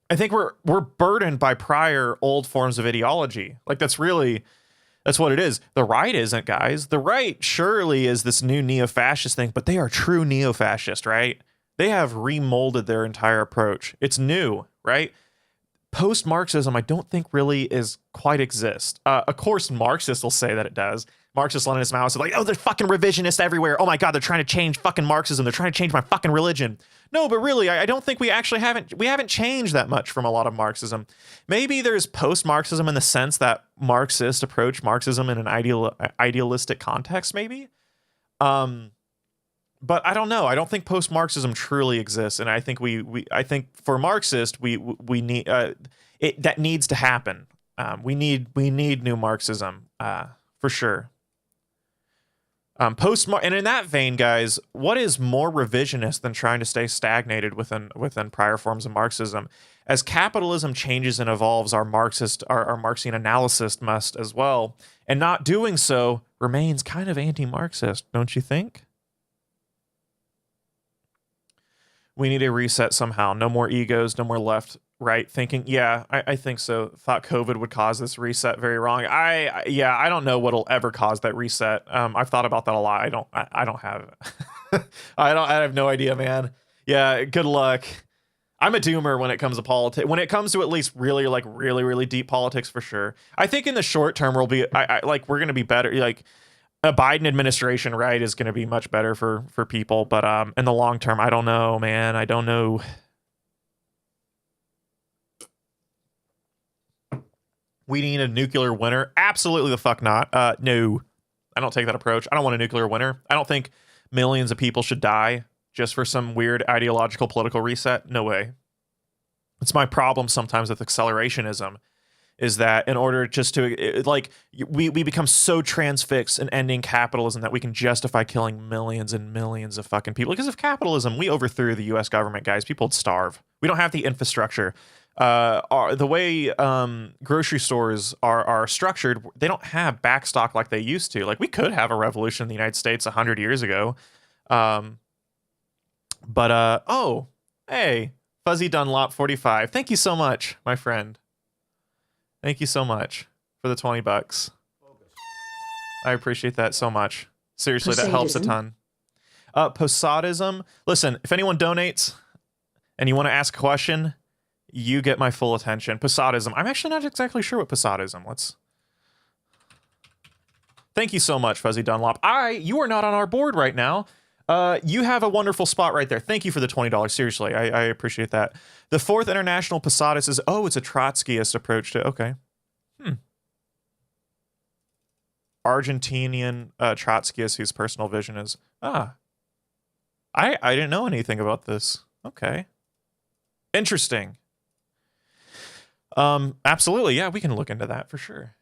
I think we're burdened by prior old forms of ideology. Like that's what it is. The right isn't, guys. The right surely is this new neo-fascist thing, but they are true neo-fascist, right? They have remolded their entire approach. It's new, right? Post-Marxism, I don't think really is quite exist. Of course, Marxists will say that it does. Marxist, Leninist, Maoists are like, oh, they're fucking revisionists everywhere. Oh my God, they're trying to change fucking Marxism. They're trying to change my fucking religion. No, but really, I don't think we actually haven't changed that much from a lot of Marxism. Maybe there's post-Marxism in the sense that Marxists approach Marxism in an idealistic context, maybe. But I don't know. I don't think post-Marxism truly exists, and I think I think for Marxists we need that needs to happen. We need new Marxism for sure. And in that vein, guys, what is more revisionist than trying to stay stagnated within prior forms of Marxism? As capitalism changes and evolves, our Marxian analysis must as well, and not doing so remains kind of anti-Marxist, don't you think? We need a reset somehow. No more egos, no more left-right thinking. Yeah, I think so. Thought COVID would cause this reset very wrong. I don't know what'll ever cause that reset. I've thought about that a lot. I don't have I have no idea, man. Yeah, good luck. I'm a doomer when it comes to politics. When it comes to at least really deep politics, for sure. I think in the short term we're going to be better. Like a Biden administration, right, is going to be much better for people. But in the long term, I don't know, man. I don't know. We need a nuclear winter. Absolutely the fuck not. No, I don't take that approach. I don't want a nuclear winter. I don't think millions of people should die just for some weird ideological political reset. No way. It's my problem sometimes with accelerationism, is that in order just to, we become so transfixed in ending capitalism that we can justify killing millions and millions of fucking people. Because of capitalism, we overthrew the U.S. government, guys. People would starve. We don't have the infrastructure. are the way grocery stores are structured. They don't have backstock like they used to. Like we could have a revolution in the United States 100 years ago. Oh, hey, Fuzzy Dunlop 45. Thank you so much, my friend. Thank you so much for the $20. I appreciate that so much. Seriously, that helps a ton. Posadism. Listen, if anyone donates and you want to ask a question, you get my full attention. Posadism. I'm actually not exactly sure what Posadism. Thank you so much, Fuzzy Dunlop. You are not on our board right now. You have a wonderful spot right there. Thank you for the $20. Seriously, I appreciate that. The Fourth International Posadist is, it's a Trotskyist approach to, okay. Argentinian Trotskyist whose personal vision is, I didn't know anything about this. Okay. Interesting. Absolutely. Yeah, we can look into that for sure.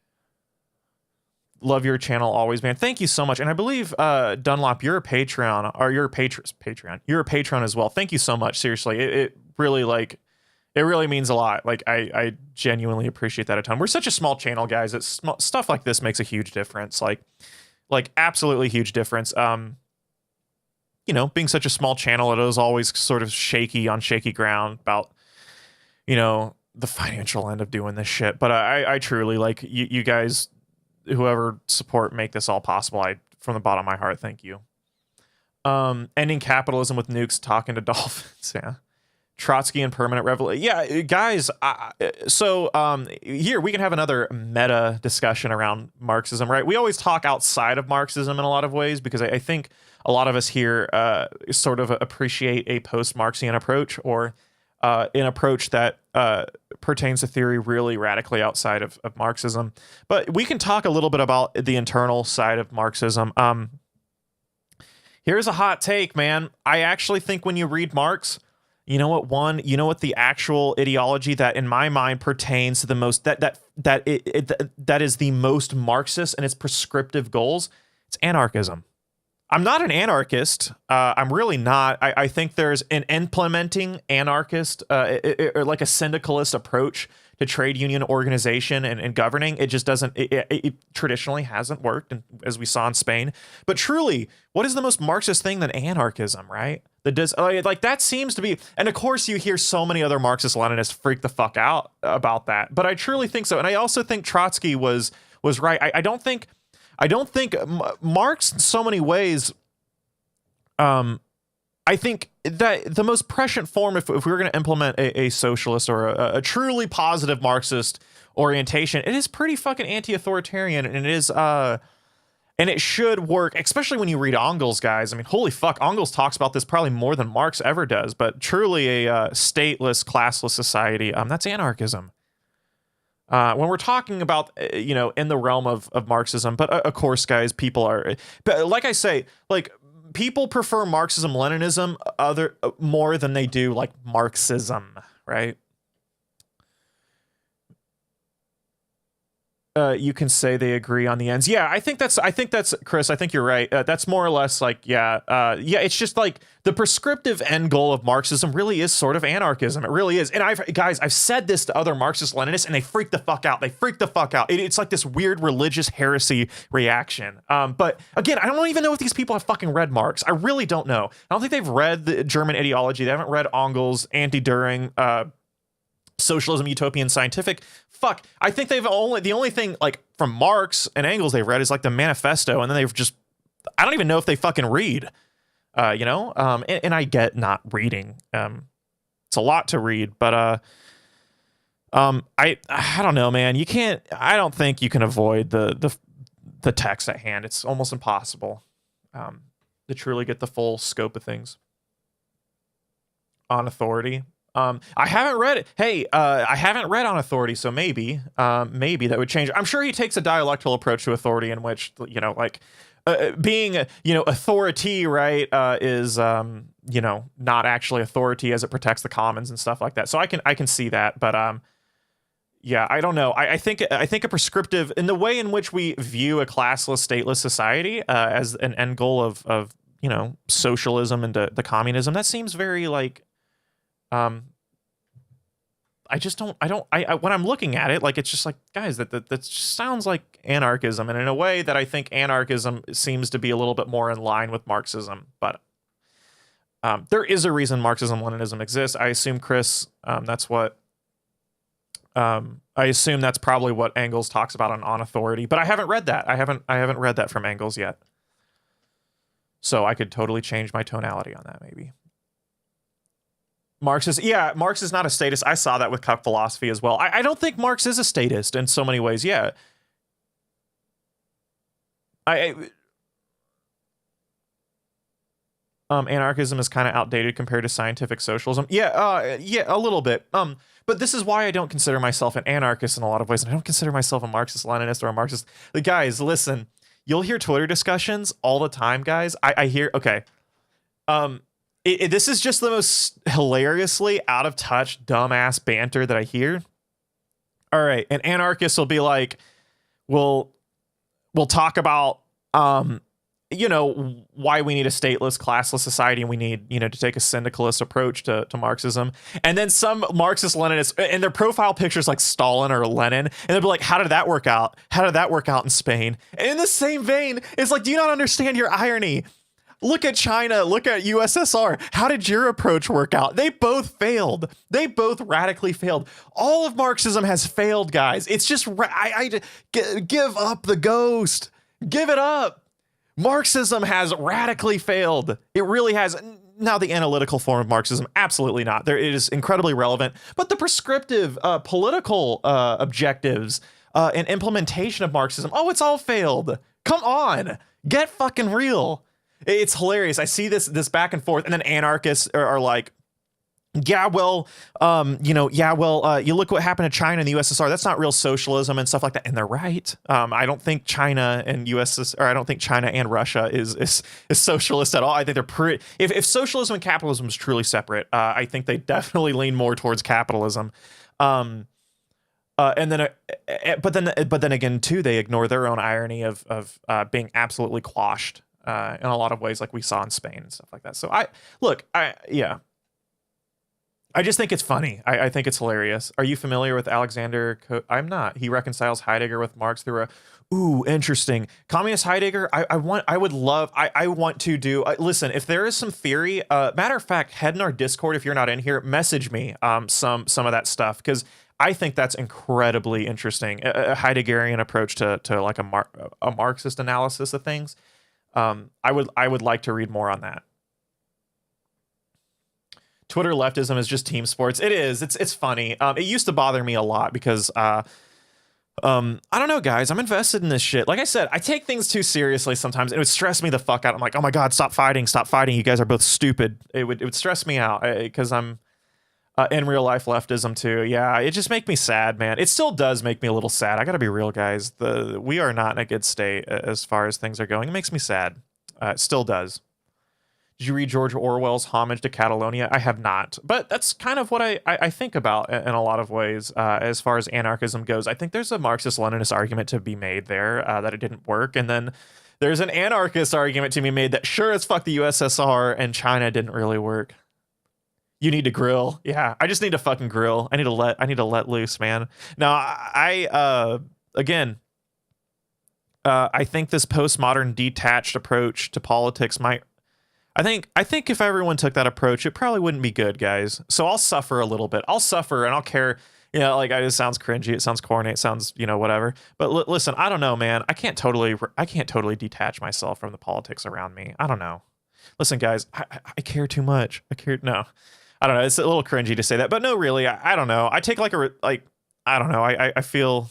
Love your channel always, man. Thank you so much. And I believe Dunlop, you're a Patreon, or you're a Patreon. You're a patron as well. Thank you so much. Seriously, it really it really means a lot. Like I genuinely appreciate that a ton. We're such a small channel, guys. It's stuff like this makes a huge difference. Like absolutely huge difference. Being such a small channel, it is always sort of on shaky ground about, the financial end of doing this shit. But I truly like you guys. Whoever support make this all possible. From the bottom of my heart, thank you. Ending capitalism with nukes, talking to dolphins. Yeah. Trotsky and permanent revolution. Yeah, guys. Here we can have another meta discussion around Marxism, right? We always talk outside of Marxism in a lot of ways because I think a lot of us here sort of appreciate a post-Marxian approach or an approach that pertains to theory really radically outside of Marxism. But we can talk a little bit about the internal side of Marxism. Here's a hot take, man. I actually think when you read Marx, you know what the actual ideology that in my mind pertains to the most that is the most Marxist and its prescriptive goals, it's anarchism. I'm not an anarchist. I'm really not. I think there's an implementing anarchist, or like a syndicalist approach to trade union organization and governing. It just doesn't. It traditionally hasn't worked, as we saw in Spain. But truly, what is the most Marxist thing than anarchism, right? That seems to be. And of course, you hear so many other Marxist-Leninists freak the fuck out about that. But I truly think so, and I also think Trotsky was right. I don't think Marx in so many ways, I think that the most prescient form, if we were going to implement a socialist or a truly positive Marxist orientation, it is pretty fucking anti-authoritarian, and it is, and it should work, especially when you read Engels, guys. I mean, holy fuck, Engels talks about this probably more than Marx ever does, but truly a stateless, classless society, that's anarchism. When we're talking about, in the realm of Marxism, but of course, guys, but like I say, like people prefer Marxism-Leninism more than they do like Marxism, right? You can say they agree on the ends. Yeah, I think that's Chris. I think you're right. That's more or less like, it's just like the prescriptive end goal of Marxism really is sort of anarchism. It really is. And I've said this to other Marxist-Leninists and they freak the fuck out. It's like this weird religious heresy reaction. But again, I don't even know if these people have fucking read Marx. I really don't know. I don't think they've read the German ideology. They haven't read Engels, Anti-Düring, Socialism, Utopian, Scientific. Fuck, I think the only thing like from Marx and Engels they've read is like the Manifesto, and then they've just, I don't even know if they fucking read, and I get not reading. It's a lot to read, but I don't know, man. I don't think you can avoid the text at hand. It's almost impossible to truly get the full scope of things on authority. I haven't read it. Hey, I haven't read On Authority, so maybe that would change. I'm sure he takes a dialectical approach to authority in which, being, authority, right, is, not actually authority as it protects the commons and stuff like that. So I can see that, but, yeah, I don't know. I think a prescriptive in the way in which we view a classless, stateless society as an end goal of socialism and the communism, that seems very like, just don't, I when I'm looking at it, like, it's just like, guys, that just sounds like anarchism, and in a way that I think anarchism seems to be a little bit more in line with Marxism. But there is a reason Marxism-Leninism exists. I assume, Chris, that's what, I assume that's probably what Engels talks about on Authority, but I haven't read that. I haven't read that from Engels yet. So I could totally change my tonality on that, maybe. Marx is not a statist. I saw that with cuck philosophy as well. I don't think Marx is a statist in so many ways. Yeah. Anarchism is kind of outdated compared to scientific socialism. Yeah, a little bit. But this is why I don't consider myself an anarchist in a lot of ways. And I don't consider myself a Marxist-Leninist or a Marxist. The guys, listen, you'll hear Twitter discussions all the time, guys. I hear, okay. This is just the most hilariously out of touch, dumbass banter that I hear. All right, an anarchist will be like, we'll talk about, why we need a stateless, classless society, and we need, to take a syndicalist approach to Marxism. And then some Marxist-Leninists, and their profile pictures like Stalin or Lenin, and they'll be like, how did that work out? How did that work out in Spain? And in the same vein, it's like, do you not understand your irony? Look at China, look at USSR. How did your approach work out? They both failed. They both radically failed. All of Marxism has failed, guys. It's just, give up the ghost. Give it up. Marxism has radically failed. It really has. Now, the analytical form of Marxism, absolutely not. It is incredibly relevant. But the prescriptive political objectives and implementation of Marxism, it's all failed. Come on. Get fucking real. It's hilarious. I see this back and forth, and then anarchists are like, you look what happened to China and the USSR. That's not real socialism and stuff like that. And they're right. I don't think China and I don't think China and Russia is socialist at all. I think they're pretty. If socialism and capitalism is truly separate, I think they definitely lean more towards capitalism. But then again, too, they ignore their own irony of being absolutely quashed in a lot of ways, like we saw in Spain and stuff like that. So I just think it's funny. I think it's hilarious. Are you familiar with Alexander? I'm not. He reconciles Heidegger with Marx through interesting. Communist Heidegger. I want to do. Listen, if there is some theory, matter of fact, head in our Discord if you're not in here. Message me some of that stuff, because I think that's incredibly interesting. A Heideggerian approach to like a Marxist analysis of things. I would like to read more on that. Twitter leftism is just team sports. It is. It's funny. It used to bother me a lot because I don't know, guys. I'm invested in this shit. Like I said, I take things too seriously sometimes. It would stress me the fuck out. I'm like, oh my god, stop fighting. You guys are both stupid. It would stress me out because I'm in real life leftism too. Yeah, it just make me sad, man. It still does make me a little sad. I gotta be real, guys. We are not in a good state as far as things are going. It makes me sad. It still does. Did you read George Orwell's Homage to Catalonia? I have not, but that's kind of what I think about in a lot of ways as far as anarchism goes. I think there's a Marxist-Leninist argument to be made there that it didn't work, and then there's an anarchist argument to be made that sure as fuck the USSR and China didn't really work. You need to grill. Yeah, I just need to fucking grill. I need to let loose, man. Now, I think this postmodern detached approach to politics might. I think if everyone took that approach, it probably wouldn't be good, guys. So I'll suffer a little bit. I'll suffer and I'll care. Like it sounds cringy. It sounds corny. It sounds, whatever. But listen, I don't know, man. I can't totally detach myself from the politics around me. I don't know. Listen, guys, I care too much. No, I don't know. It's a little cringy to say that, but no, really, I don't know. I take I don't know. I feel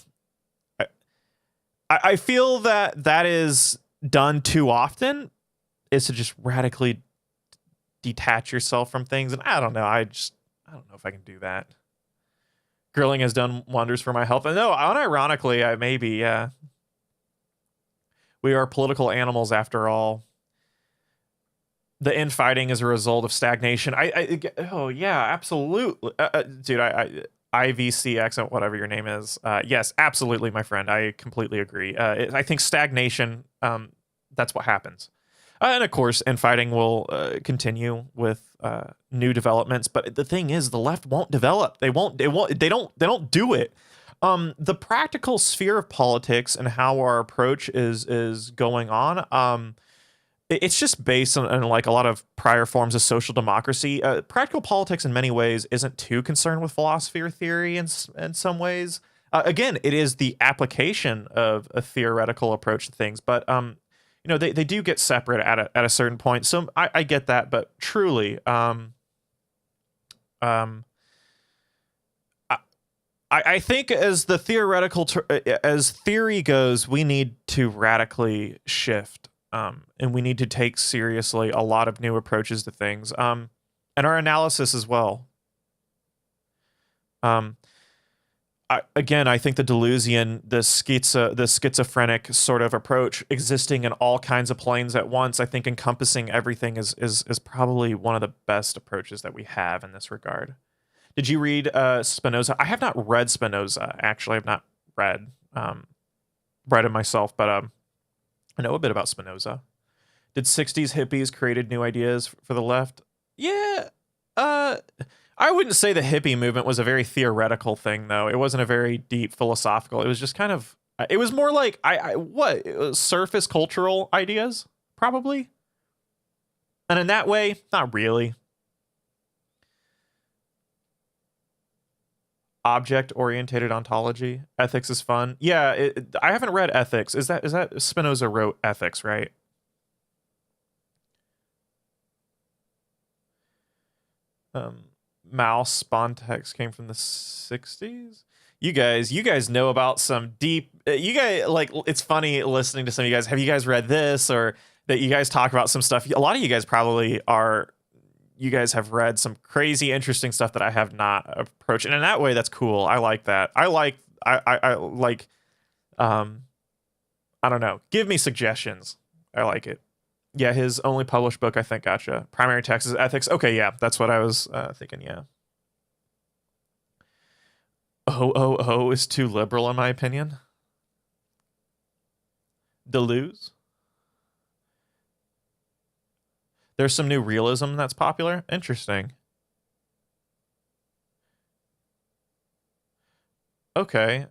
that is done too often. Is to just radically detach yourself from things. And I don't know. I don't know if I can do that. Grilling has done wonders for my health. And no, unironically, maybe, yeah. We are political animals after all. The infighting is a result of stagnation. Oh yeah, absolutely. Dude, IVCX, whatever your name is. Yes, absolutely, my friend. I completely agree. I think stagnation, that's what happens. And of course, infighting will continue with new developments. But the thing is, the left won't develop. They won't. They won't. They don't. They don't do it. The practical sphere of politics and how our approach is going on. It's just based on like a lot of prior forms of social democracy. Practical politics, in many ways, isn't too concerned with philosophy or theory in some ways. Again, it is the application of a theoretical approach to things, but they do get separate at a certain point. So I get that, but truly, I think as the theoretical as theory goes, we need to radically shift, and we need to take seriously a lot of new approaches to things, and our analysis as well. I think the Deleuzian, the schizophrenic sort of approach, existing in all kinds of planes at once, I think encompassing everything is probably one of the best approaches that we have in this regard. Did you read Spinoza? I have not read Spinoza. Actually, I've not read it myself, but I know a bit about Spinoza. Did 60s hippies created new ideas for the left? Yeah. I wouldn't say the hippie movement was a very theoretical thing, though. It wasn't a very deep philosophical. It was just kind of, it was more like, it was surface cultural ideas, probably. And in that way, not really. Object-oriented ontology. Ethics is fun. Yeah, I haven't read Ethics. Is that Spinoza wrote Ethics, right? Mouse spawn text came from the 60s. You guys know about some deep. You guys, like, it's funny listening to some of you guys. Have you guys read this, or that you guys talk about some stuff? A lot of you guys probably are. You guys have read some crazy, interesting stuff that I have not approached, and in that way, that's cool. I like that. I like. I don't know. Give me suggestions. I like it. Yeah, his only published book, I think. Gotcha. Primary text is Ethics. Okay, yeah, that's what I was thinking. Yeah. Oh is too liberal in my opinion. Deleuze. There's some new realism that's popular. Interesting. Okay.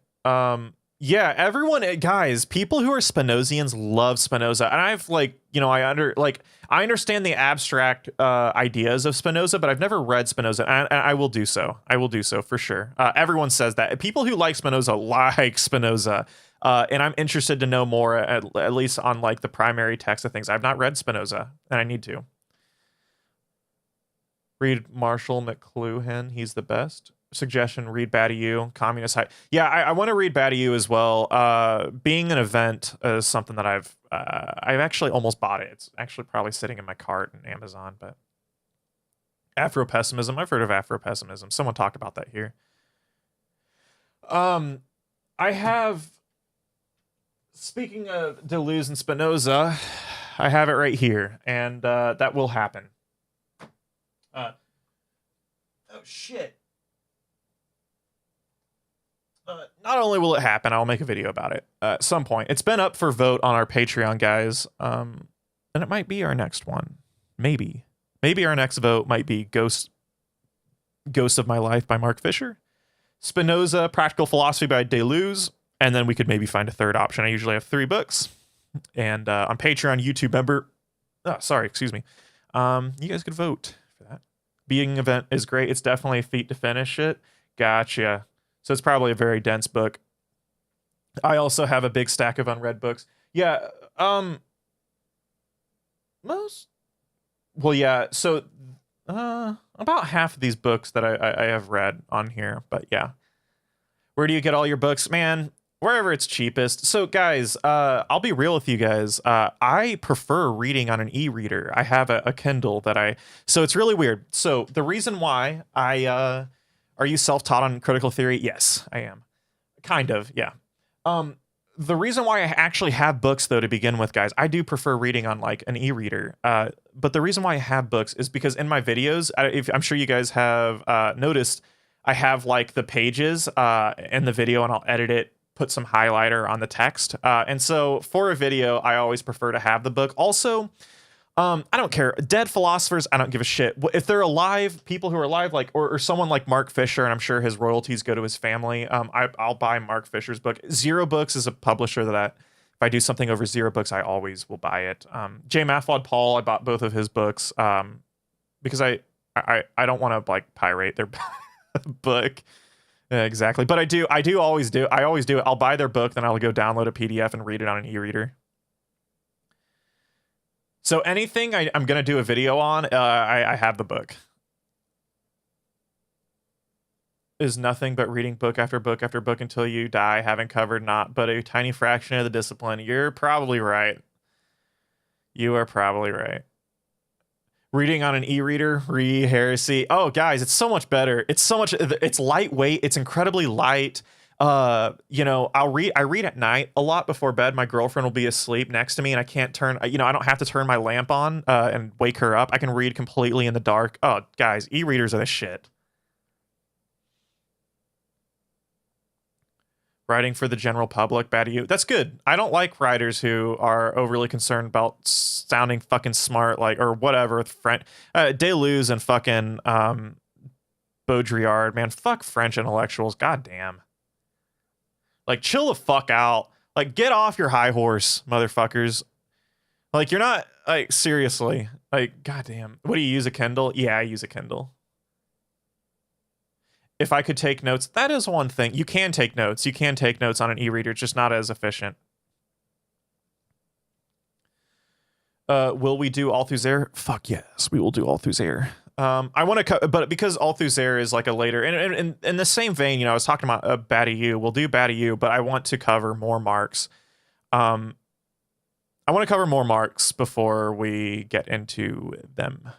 Yeah, everyone, guys, people who are Spinozians love Spinoza. And I've I understand the abstract ideas of Spinoza, but I've never read Spinoza, and I will do so. I will do so for sure. Everyone says that. People who like Spinoza, and I'm interested to know more, at least on like the primary text of things. I've not read Spinoza, and I need to. Read Marshall McLuhan. He's the best. Suggestion: read Badiou, Communist High. Yeah, I want to read Badiou as well. Being an event is something that I've actually almost bought it. It's actually probably sitting in my cart in Amazon. But Afro-pessimism, I've heard of Afro-pessimism. Someone talked about that here. I have. Speaking of Deleuze and Spinoza, I have it right here, and that will happen. Oh shit. Not only will it happen, I'll make a video about it at some point. It's been up for vote on our Patreon, guys, and it might be our next one. Maybe our next vote might be Ghost of My Life by Mark Fisher, Spinoza, Practical Philosophy by Deleuze, and then we could maybe find a third option. I usually have 3 books, and on Patreon, YouTube member. Excuse me. You guys could vote for that. Being an event is great. It's definitely a feat to finish it. Gotcha. So it's probably a very dense book. I also have a big stack of unread books. Yeah. So about half of these books that I have read on here, but yeah. Where do you get all your books? Man, wherever it's cheapest. So guys, I'll be real with you guys. I prefer reading on an e-reader. I have a Kindle so it's really weird. So the reason why are you self-taught on critical theory? Yes, I am. Kind of, yeah. The reason why I actually have books, though, to begin with, guys, I do prefer reading on like an e-reader. But the reason why I have books is because in my videos, I'm sure you guys have noticed, I have like the pages in the video, and I'll edit it, put some highlighter on the text. And so for a video, I always prefer to have the book. Also, I don't care. Dead philosophers, I don't give a shit. If they're alive, people who are alive, like or someone like Mark Fisher, and I'm sure his royalties go to his family. I'll buy Mark Fisher's book. Zero Books is a publisher that if I do something over Zero Books, I always will buy it. J. Mathlod Paul, I bought both of his books because I don't want to like pirate their book. Yeah, exactly. But I always do it. I'll buy their book, then I'll go download a PDF and read it on an e-reader. So anything I'm going to do a video on, I have the book. Is nothing but reading book after book after book until you die, having covered not but a tiny fraction of the discipline. You're probably right. You are probably right. Reading on an e-reader, heresy. Oh, guys, it's so much better. It's lightweight. It's incredibly light. You know, I read at night a lot before bed. My girlfriend will be asleep next to me and I can't turn, I don't have to turn my lamp on and wake her up. I can read completely in the dark. Oh, guys, e-readers are the shit. Writing for the general public, bad to you. That's good. I don't like writers who are overly concerned about sounding fucking smart, like, or whatever with French. Deleuze and fucking Baudrillard, man, fuck French intellectuals. God damn. Like, chill the fuck out. Like, get off your high horse, motherfuckers. Like, you're not, like, seriously. Like, goddamn. What do you use, a Kindle? Yeah, I use a Kindle. If I could take notes, that is one thing. You can take notes. You can take notes on an e-reader. It's just not as efficient. Will we do Althusser? Fuck yes, we will do Althusser. I want to, but because Althusser is like a later, and in the same vein, I was talking about Badiou. We'll do Badiou, but I want to cover more Marx. I want to cover more Marx before we get into them.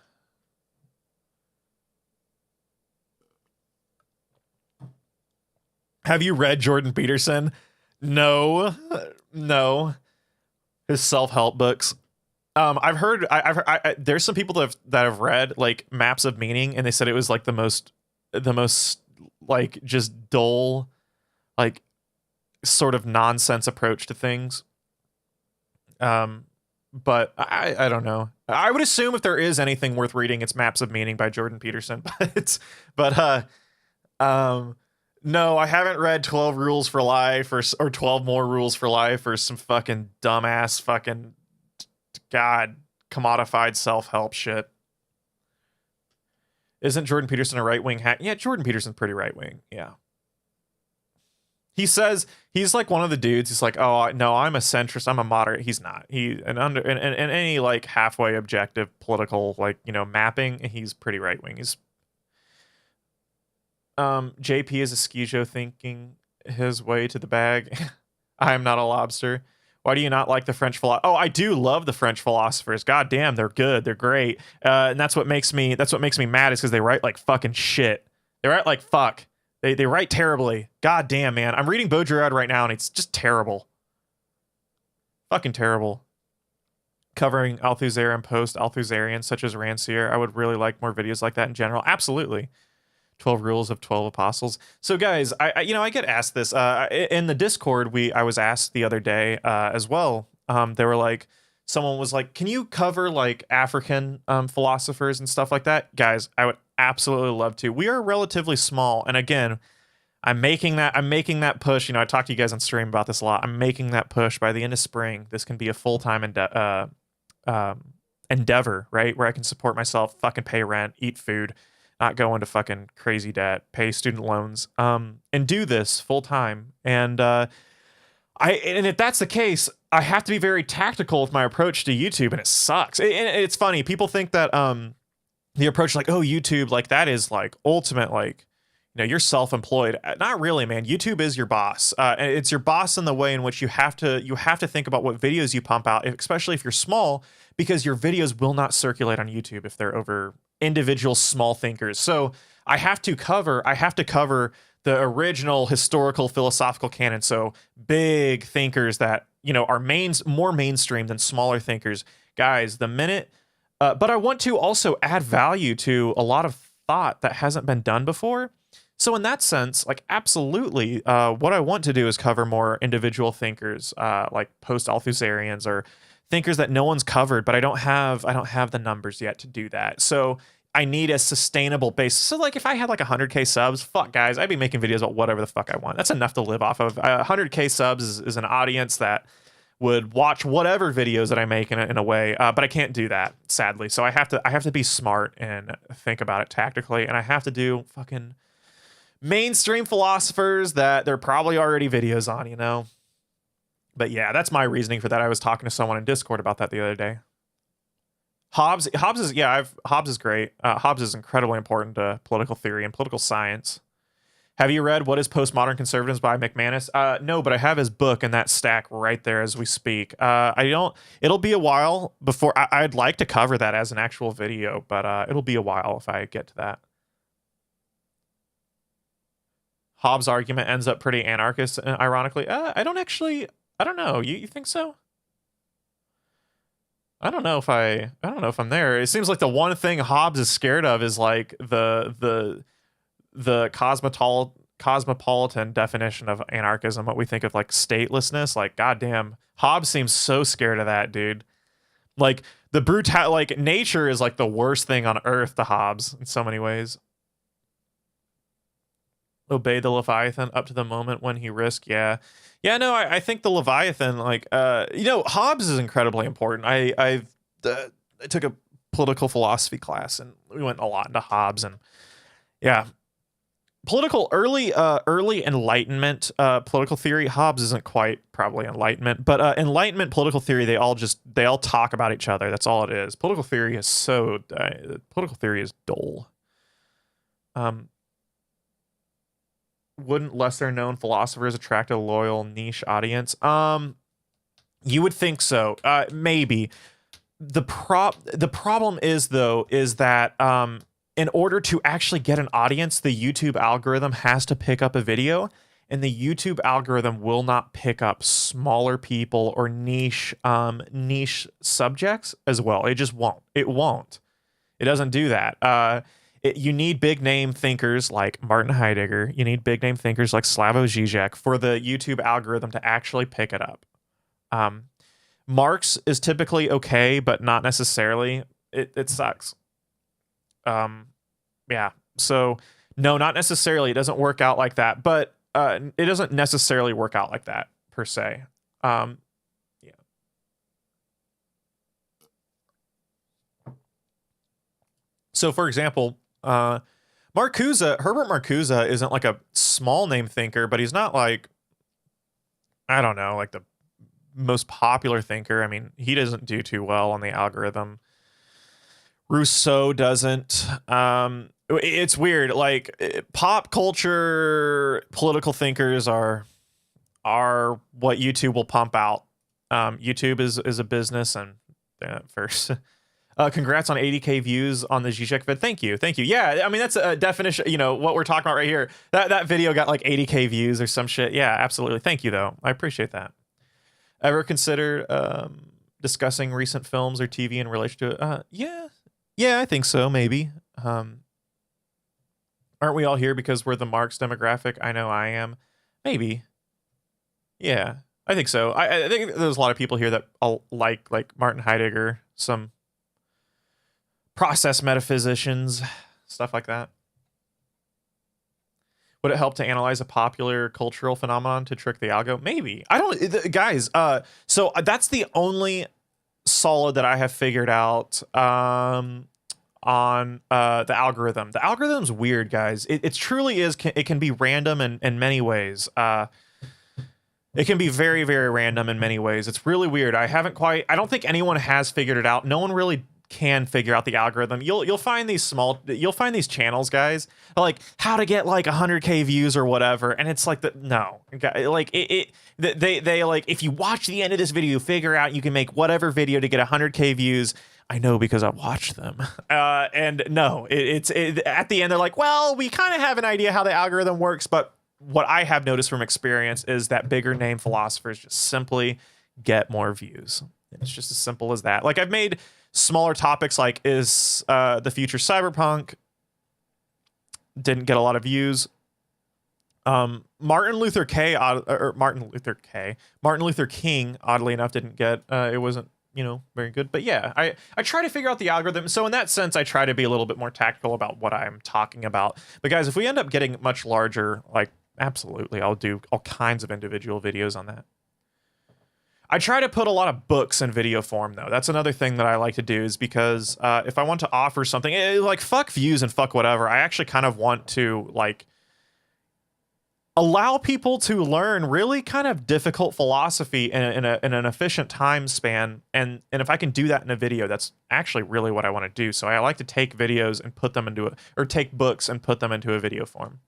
Have you read Jordan Peterson? No. His self-help books. I've heard there's some people that have read like Maps of Meaning, and they said it was like the most like just dull, like sort of nonsense approach to things. But I don't know. I would assume if there is anything worth reading, it's Maps of Meaning by Jordan Peterson. No, I haven't read 12 Rules for Life or 12 More Rules for Life or some fucking dumbass fucking commodified self-help shit. Isn't Jordan Peterson a right-wing hack? Yeah, Jordan Peterson's pretty right-wing. Yeah. He says he's like one of the dudes. He's like, oh no, I'm a centrist. I'm a moderate. He's not. In any like halfway objective political mapping, he's pretty right-wing. He's JP is a schizo thinking his way to the bag. I am not a lobster. Why do you not like the French philosopher? Oh, I do love the French philosophers. God damn, they're good. They're great. And that's what makes me mad is because they write like fucking shit. They write like fuck. They write terribly. God damn, man. I'm reading Baudrillard right now and it's just terrible. Fucking terrible. Covering Althusser and post-Althusserians such as Rancière. I would really like more videos like that in general. Absolutely. 12 Rules of 12 Apostles. So guys, I get asked this in the Discord. I was asked the other day as well. They were like, someone was like, can you cover like African philosophers and stuff like that? Guys, I would absolutely love to. We are relatively small, and again, I'm making that push. I talked to you guys on stream about this a lot. I'm making that push. By the end of spring, this can be a full-time endeavor, right? Where I can support myself, fucking pay rent, eat food, not go into fucking crazy debt, pay student loans, and do this full time. And if that's the case, I have to be very tactical with my approach to YouTube, and it sucks. It's funny. People think that the approach like, oh, YouTube, like that is like ultimate, like, you're self-employed. Not really, man. YouTube is your boss. And it's your boss in the way in which you have to think about what videos you pump out, especially if you're small, because your videos will not circulate on YouTube if they're over individual small thinkers. So I have to cover the original historical philosophical canon. So big thinkers that, are more mainstream than smaller thinkers. Guys, but I want to also add value to a lot of thought that hasn't been done before. So in that sense, like absolutely, what I want to do is cover more individual thinkers, like post-Althusserians or thinkers that no one's covered, but I don't have the numbers yet to do that. So I need a sustainable base. So like if I had like 100K subs, fuck guys, I'd be making videos about whatever the fuck I want. That's enough to live off of. 100K subs is an audience that would watch whatever videos that I make in a way, but I can't do that, sadly. So I have to be smart and think about it tactically, and I have to do fucking mainstream philosophers that there are probably already videos on, you know? But yeah, that's my reasoning for that. I was talking to someone in Discord about that the other day. Hobbes is great. Hobbes is incredibly important to political theory and political science. Have you read What is Postmodern Conservatism by McManus? No, but I have his book in that stack right there as we speak. It'll be a while before I'd like to cover that as an actual video, but it'll be a while if I get to that. Hobbes' argument ends up pretty anarchist, ironically. I don't know. You think so? I don't know if I'm there. It seems like the one thing Hobbes is scared of is like the cosmopolitan definition of anarchism, what we think of like statelessness. Like, goddamn, Hobbes seems so scared of that, dude. Like like nature is like the worst thing on earth to Hobbes in so many ways. Obey the Leviathan up to the moment when he risked. Yeah, no, I think the Leviathan, like, Hobbes is incredibly important. I took a political philosophy class and we went a lot into Hobbes, and yeah, early Enlightenment political theory. Hobbes isn't quite probably Enlightenment, but Enlightenment political theory, they all talk about each other. That's all it is. Political theory is dull. Wouldn't lesser known philosophers attract a loyal niche audience? You would think so. Maybe. The problem is that in order to actually get an audience, the YouTube algorithm has to pick up a video, and the YouTube algorithm will not pick up smaller people or niche subjects as well. It just won't. It won't. It doesn't do that. You need big name thinkers like Martin Heidegger. You need big name thinkers like Slavoj Žižek for the YouTube algorithm to actually pick it up. Marx is typically okay, but not necessarily. It sucks. Yeah. So no, not necessarily. It doesn't work out like that, but it doesn't necessarily work out like that per se. Yeah. So for example, Herbert Marcuse isn't like a small name thinker, but he's not like, I don't know, like the most popular thinker. I mean, he doesn't do too well on the algorithm. Rousseau doesn't. It's weird. Like pop culture political thinkers are what YouTube will pump out. YouTube is a business, and first. Congrats on 80K views on the Zizek vid. Thank you. Yeah, I mean, that's a definition, what we're talking about right here. That video got like 80K views or some shit. Yeah, absolutely. Thank you, though. I appreciate that. Ever consider discussing recent films or TV in relation to it? Yeah, I think so, maybe. Aren't we all here because we're the Marx demographic? I know I am. Maybe. Yeah, I think so. I think there's a lot of people here that like Martin Heidegger, some process metaphysicians, stuff like that. Would it help to analyze a popular cultural phenomenon to trick the algo? Maybe. I don't, guys. So that's the only solid that I have figured out on the algorithm. The algorithm's weird, guys. It truly is. It can be random in many ways. It can be very, very random in many ways. It's really weird. I don't think anyone has figured it out. No one really can figure out the algorithm. You'll find these channels, guys, like how to get like 100K views or whatever, and it's like they like, if you watch the end of this video, figure out you can make whatever video to get 100K views. I know because I've watched them. And no, it's at the end they're like, well, we kind of have an idea how the algorithm works, but what I have noticed from experience is that bigger name philosophers just simply get more views. It's just as simple as that. Like, I've made smaller topics like, is the future cyberpunk? Didn't get a lot of views. Martin Luther King, oddly enough, didn't get, it wasn't, you know, very good. But yeah, I try to figure out the algorithm. So in that sense, I try to be a little bit more tactical about what I'm talking about. But guys, if we end up getting much larger, like, absolutely, I'll do all kinds of individual videos on that. I try to put a lot of books in video form, though. That's another thing that I like to do, is because if I want to offer something, like, fuck views and fuck whatever, I actually kind of want to, like, allow people to learn really kind of difficult philosophy in an efficient time span. And if I can do that in a video, that's actually really what I want to do. So I like to take videos and put them into it, or take books and put them into a video form.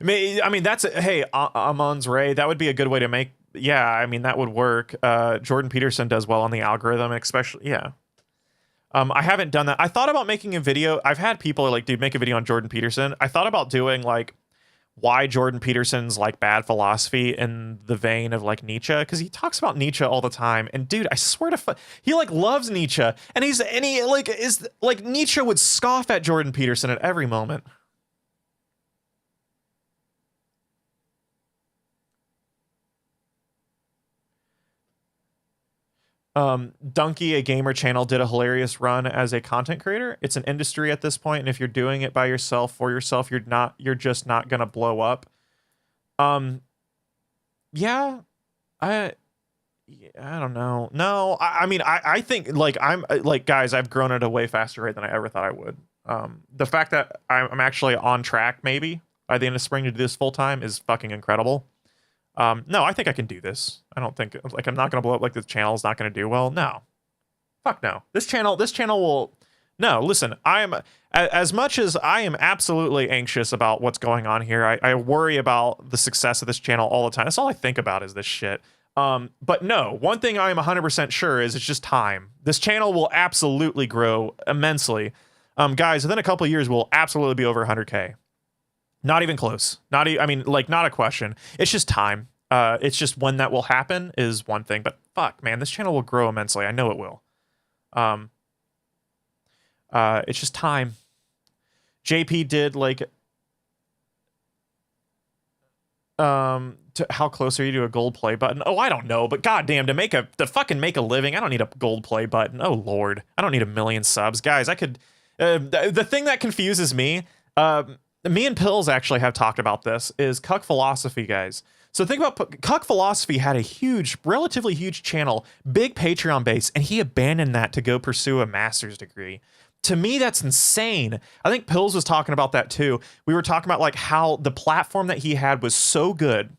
I mean that's hey, Amon's Ray, that would be a good way to make. Yeah, I mean that would work. Jordan Peterson does well on the algorithm, especially. Yeah. I haven't done that. I thought about making a video. I've had people like, dude, make a video on Jordan Peterson. I thought about doing like why Jordan Peterson's like bad philosophy in the vein of like Nietzsche, because he talks about Nietzsche all the time. And dude, I swear to he like loves Nietzsche, and he like is like Nietzsche would scoff at Jordan Peterson at every moment. Donkey, a gamer channel, did a hilarious run as a content creator. It's an industry at this point, and if you're doing it by yourself, for yourself, you're just not gonna blow up. Yeah, I don't know. No, I mean, I think like I'm like, guys, I've grown at a way faster rate than I ever thought I would. The fact that I'm actually on track maybe by the end of spring to do this full time is fucking incredible. No, I think I can do this. I don't think, like, I'm not going to blow up, like, the channel's not going to do well. No. Fuck no. This channel will... No, listen, as much as I am absolutely anxious about what's going on here, I worry about the success of this channel all the time. That's all I think about is this shit. But no, one thing I am 100% sure is it's just time. This channel will absolutely grow immensely. Guys, within a couple of years, we'll absolutely be over 100K. Not even close. I mean, like, not a question. It's just time. It's just when that will happen is one thing. But fuck, man, this channel will grow immensely. I know it will. It's just time. JP did like, how close are you to a gold play button? Oh, I don't know, but goddamn, to fucking make a living, I don't need a gold play button. Oh Lord, I don't need 1 million subs, guys. I could. The thing that confuses me, me and Pills actually have talked about this, is Cuck Philosophy, guys. So think about Cuck Philosophy had a relatively huge channel, big Patreon base, and he abandoned that to go pursue a master's degree. To me, that's insane. I think Pills was talking about that too. We were talking about like how the platform that he had was so good,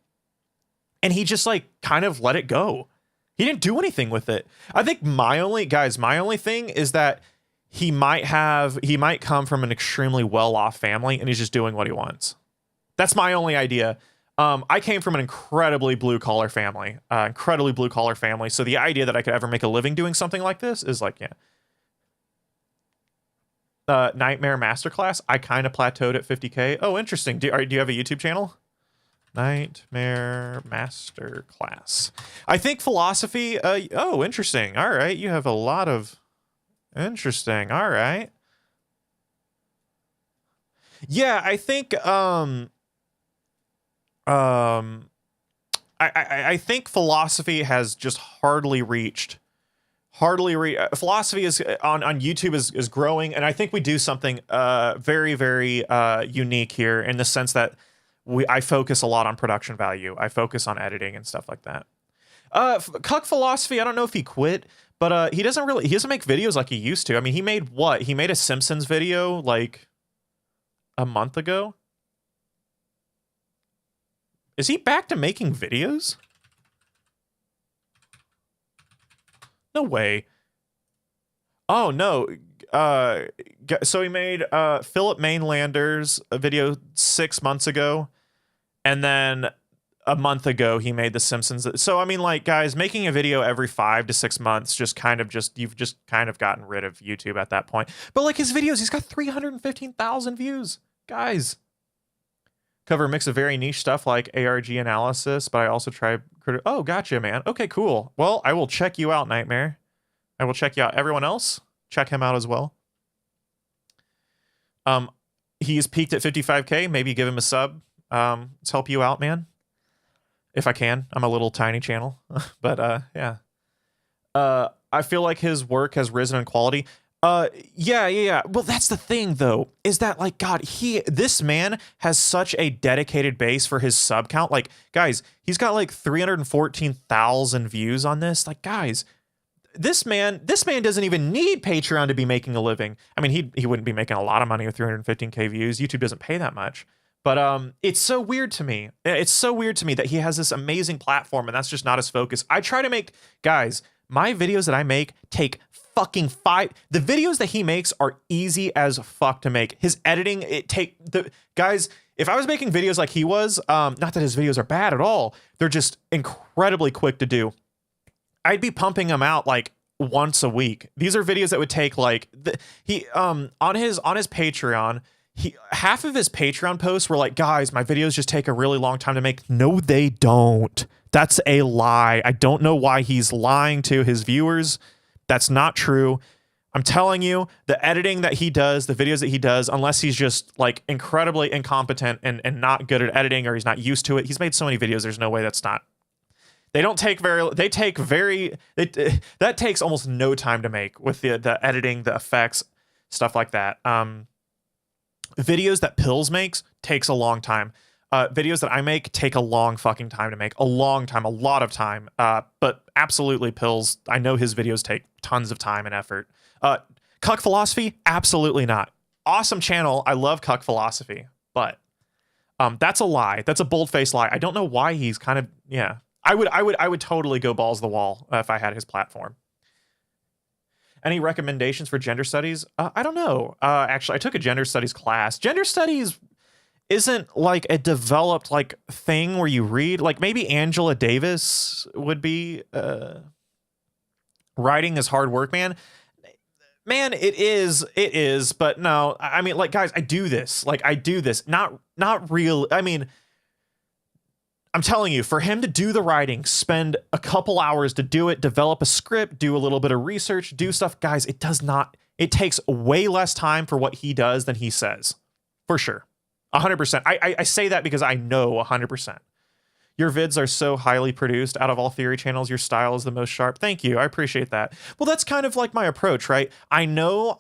and he just like kind of let it go. He didn't do anything with it. I think my only thing is that he might come from an extremely well-off family and he's just doing what he wants. That's my only idea. I came from an incredibly blue-collar family. So the idea that I could ever make a living doing something like this is like, yeah. Nightmare Masterclass, I kind of plateaued at 50K. Oh, interesting. Do you have a YouTube channel? Nightmare Masterclass. I think philosophy, oh, interesting. All right, you have a lot of... Interesting. All right. Yeah, I think I think philosophy has just hardly reached philosophy is on YouTube is growing, and I think we do something very, very unique here in the sense that I focus a lot on production value. I focus on editing and stuff like that. Cuck Philosophy, I don't know if he quit, but he doesn't make videos like he used to. I mean, he made what? He made a Simpsons video like a month ago. Is he back to making videos? No way. Oh no. So he made Philip Mainlander's a video 6 months ago, and then a month ago he made the Simpsons. So I mean, like, guys, making a video every 5 to 6 months you've just kind of gotten rid of YouTube at that point. But like his videos, he's got 315,000 views, guys. Cover a mix of very niche stuff like ARG analysis, but I also try. Oh, gotcha, man. Okay, cool. Well, I will check you out, Nightmare. I will check you out. Everyone else, check him out as well. He's peaked at 55K. Maybe give him a sub. Let's help you out, man. If I can. I'm a little tiny channel, but yeah. I feel like his work has risen in quality. Yeah. Well, that's the thing though, is that like, God, this man has such a dedicated base for his sub count. Like, guys, he's got like 314,000 views on this. Like, guys, this man doesn't even need Patreon to be making a living. I mean, he wouldn't be making a lot of money with 315K views. YouTube doesn't pay that much. But it's so weird to me. It's so weird to me that he has this amazing platform and that's just not his focus. I try to make, guys, my videos that I make take fucking the videos that he makes are easy as fuck to make. His editing, guys, if I was making videos like he was, not that his videos are bad at all, they're just incredibly quick to do. I'd be pumping them out like once a week. These are videos that would take like on his Patreon, half of his Patreon posts were like, guys, my videos just take a really long time to make. No, they don't. That's a lie. I don't know why he's lying to his viewers. That's not true. I'm telling you, the editing that he does, the videos that he does, unless he's just like incredibly incompetent and not good at editing or he's not used to it. He's made so many videos. There's no way that takes almost no time to make with the editing, the effects, stuff like that. Videos that Pills makes takes a long time. Videos that I make take a long fucking time to make. A long time, a lot of time. But absolutely Pills, I know his videos take tons of time and effort. Cuck Philosophy, absolutely not. Awesome channel. I love Cuck Philosophy, but that's a lie. That's a bold-faced lie. I don't know why he's kind of, yeah. I would totally go balls to the wall if I had his platform. Any recommendations for gender studies? I don't know. Actually, I took a gender studies class. Gender studies isn't like a developed like thing where you read. Like maybe Angela Davis would be. Writing is hard work, man. Man, it is. But no, I mean, like, guys, I do this. Not real. I mean, I'm telling you, for him to do the writing, spend a couple hours to do it, develop a script, do a little bit of research, do stuff, guys, it takes way less time for what he does than he says. For sure. 100%. I say that because I know 100%. Your vids are so highly produced. Out of all theory channels, your style is the most sharp. Thank you. I appreciate that. Well, that's kind of like my approach, right? I know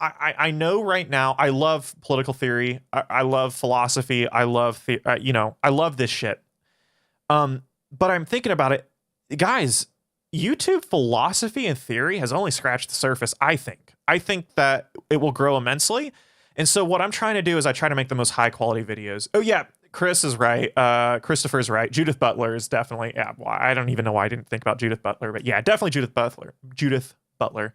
right now, I love political theory. I love philosophy. I love, I love this shit. But I'm thinking about it, guys, YouTube philosophy and theory has only scratched the surface. I think that it will grow immensely. And so what I'm trying to do is I try to make the most high quality videos. Oh yeah, Chris is right. Christopher's right. Judith Butler is definitely, yeah, well, I don't even know why I didn't think about Judith Butler, but yeah, definitely Judith Butler.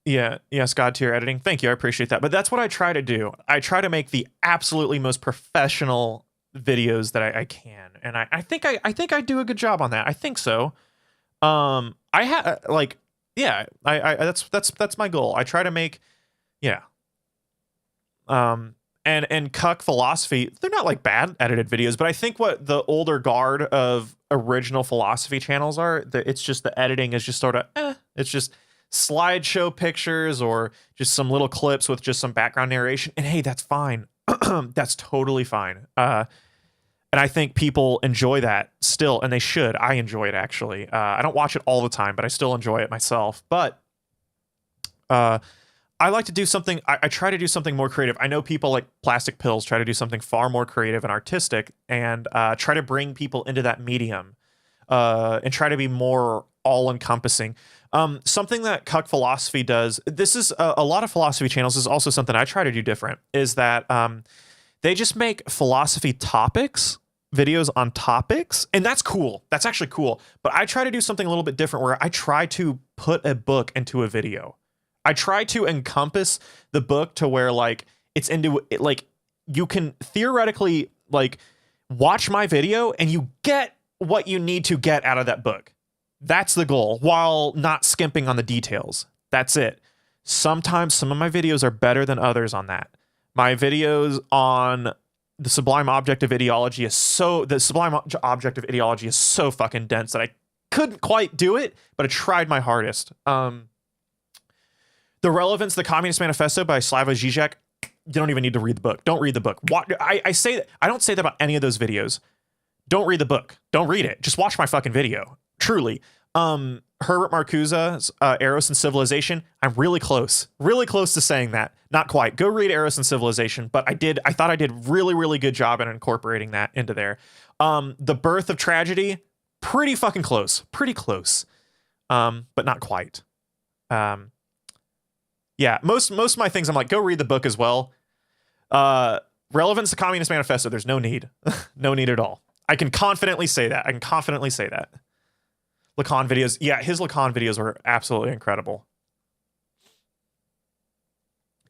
Yes, God tier editing. Thank you. I appreciate that. But that's what I try to do. I try to make the absolutely most professional videos that I can. And I think I do a good job on that. I think so. I have like, yeah, that's my goal. I try to make, yeah. And Cuck Philosophy, they're not like bad edited videos, but I think what the older guard of original philosophy channels are, it's just the editing is just sort of, it's just slideshow pictures or just some little clips with just some background narration. And hey, that's fine. That's totally fine. And I think people enjoy that still, and they should. I enjoy it, actually. I don't watch it all the time, but I still enjoy it myself. But I like to do something, I try to do something more creative. I know people like Plastic Pills try to do something far more creative and artistic and try to bring people into that medium and try to be more all-encompassing. Something that Cuck Philosophy does, this is a lot of philosophy channels, is also something I try to do different, is that they just make philosophy topics, videos on topics, and that's cool. That's actually cool. But I try to do something a little bit different where I try to put a book into a video. I try to encompass the book to where like it's into it, like you can theoretically like watch my video and you get what you need to get out of that book. That's the goal, while not skimping on the details. That's it. Sometimes some of my videos are better than others on that. My videos on the sublime object of ideology is so fucking dense that I couldn't quite do it, but I tried my hardest. The Relevance, the Communist Manifesto by Slavoj Žižek, you don't even need to read the book. Don't read the book. I say that, I don't say that about any of those videos. Don't read the book. Don't read it. Just watch my fucking video. Truly. Herbert Marcuse's Eros and Civilization, I'm really close to saying that. Not quite. Go read Eros and Civilization, but I thought I did really good job in incorporating that into there. The Birth of Tragedy, pretty fucking close. Pretty close. But not quite. Yeah, most of my things I'm like, go read the book as well. Relevance to Communist Manifesto, there's no need. No need at all. I can confidently say that. Lacan videos. Yeah, his Lacan videos were absolutely incredible.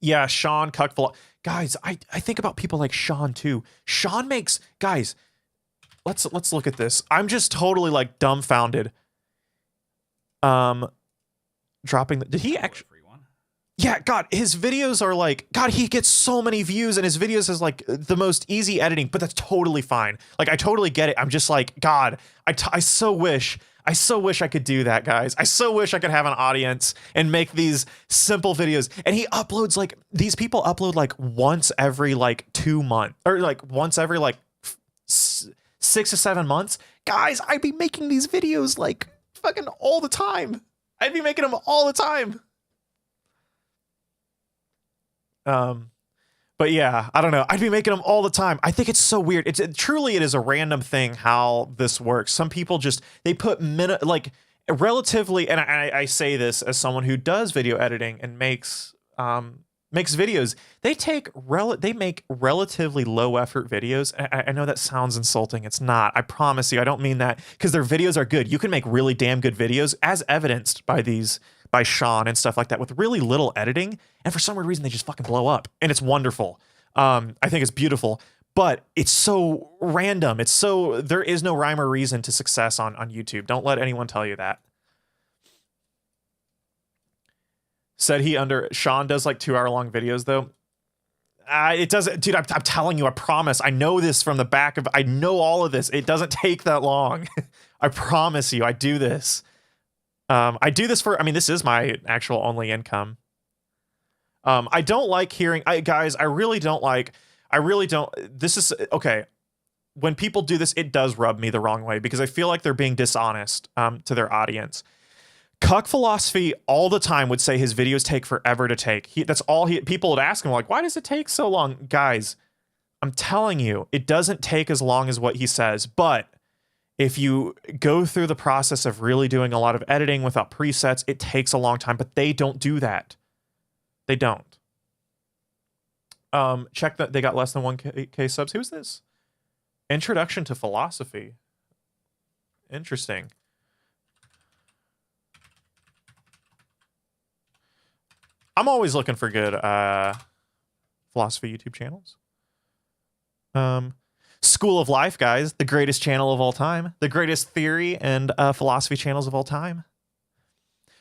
Yeah, Sean, Cuckful. Guys, I think about people like Sean too. Sean makes, guys, let's look at this. I'm just totally like dumbfounded. Dropping did he actually? Yeah, God, his videos are like, God, he gets so many views and his videos is like the most easy editing, but that's totally fine. Like, I totally get it. I'm just like, God, I so wish I could do that, guys. I so wish I could have an audience and make these simple videos. And he uploads like, these people upload like once every like 2 months or like once every like 6 to 7 months. Guys, I'd be making these videos like fucking all the time. I'd be making them all the time. But yeah, I don't know. I'd be making them all the time. I think it's so weird. Truly, it is a random thing how this works. Some people just, they put like relatively, and I say this as someone who does video editing and makes videos. They make relatively low effort videos. I know that sounds insulting. It's not. I promise you. I don't mean that, because their videos are good. You can make really damn good videos, as evidenced by Sean and stuff like that, with really little editing, and for some weird reason they just fucking blow up, and it's wonderful. I think it's beautiful, but it's so random. There is no rhyme or reason to success on YouTube. Don't let anyone tell you that. Said Sean does like 2-hour-long videos though. It doesn't, dude. I'm telling you, I promise. I know this from the back of. I know all of this. It doesn't take that long. I promise you. I do this. I do this for. I mean, this is my actual only income. I don't like hearing. Guys, I really don't. This is okay. When people do this, it does rub me the wrong way because I feel like they're being dishonest to their audience. Cuck Philosophy all the time would say his videos take forever to take. People would ask him, like, why does it take so long? Guys, I'm telling you, it doesn't take as long as what he says. But if you go through the process of really doing a lot of editing without presets, it takes a long time. But they don't do that. They don't. Check that they got less than 1K subs. Who's this? Introduction to Philosophy. Interesting. I'm always looking for good philosophy YouTube channels. School of Life, guys, the greatest channel of all time, the greatest theory and philosophy channels of all time.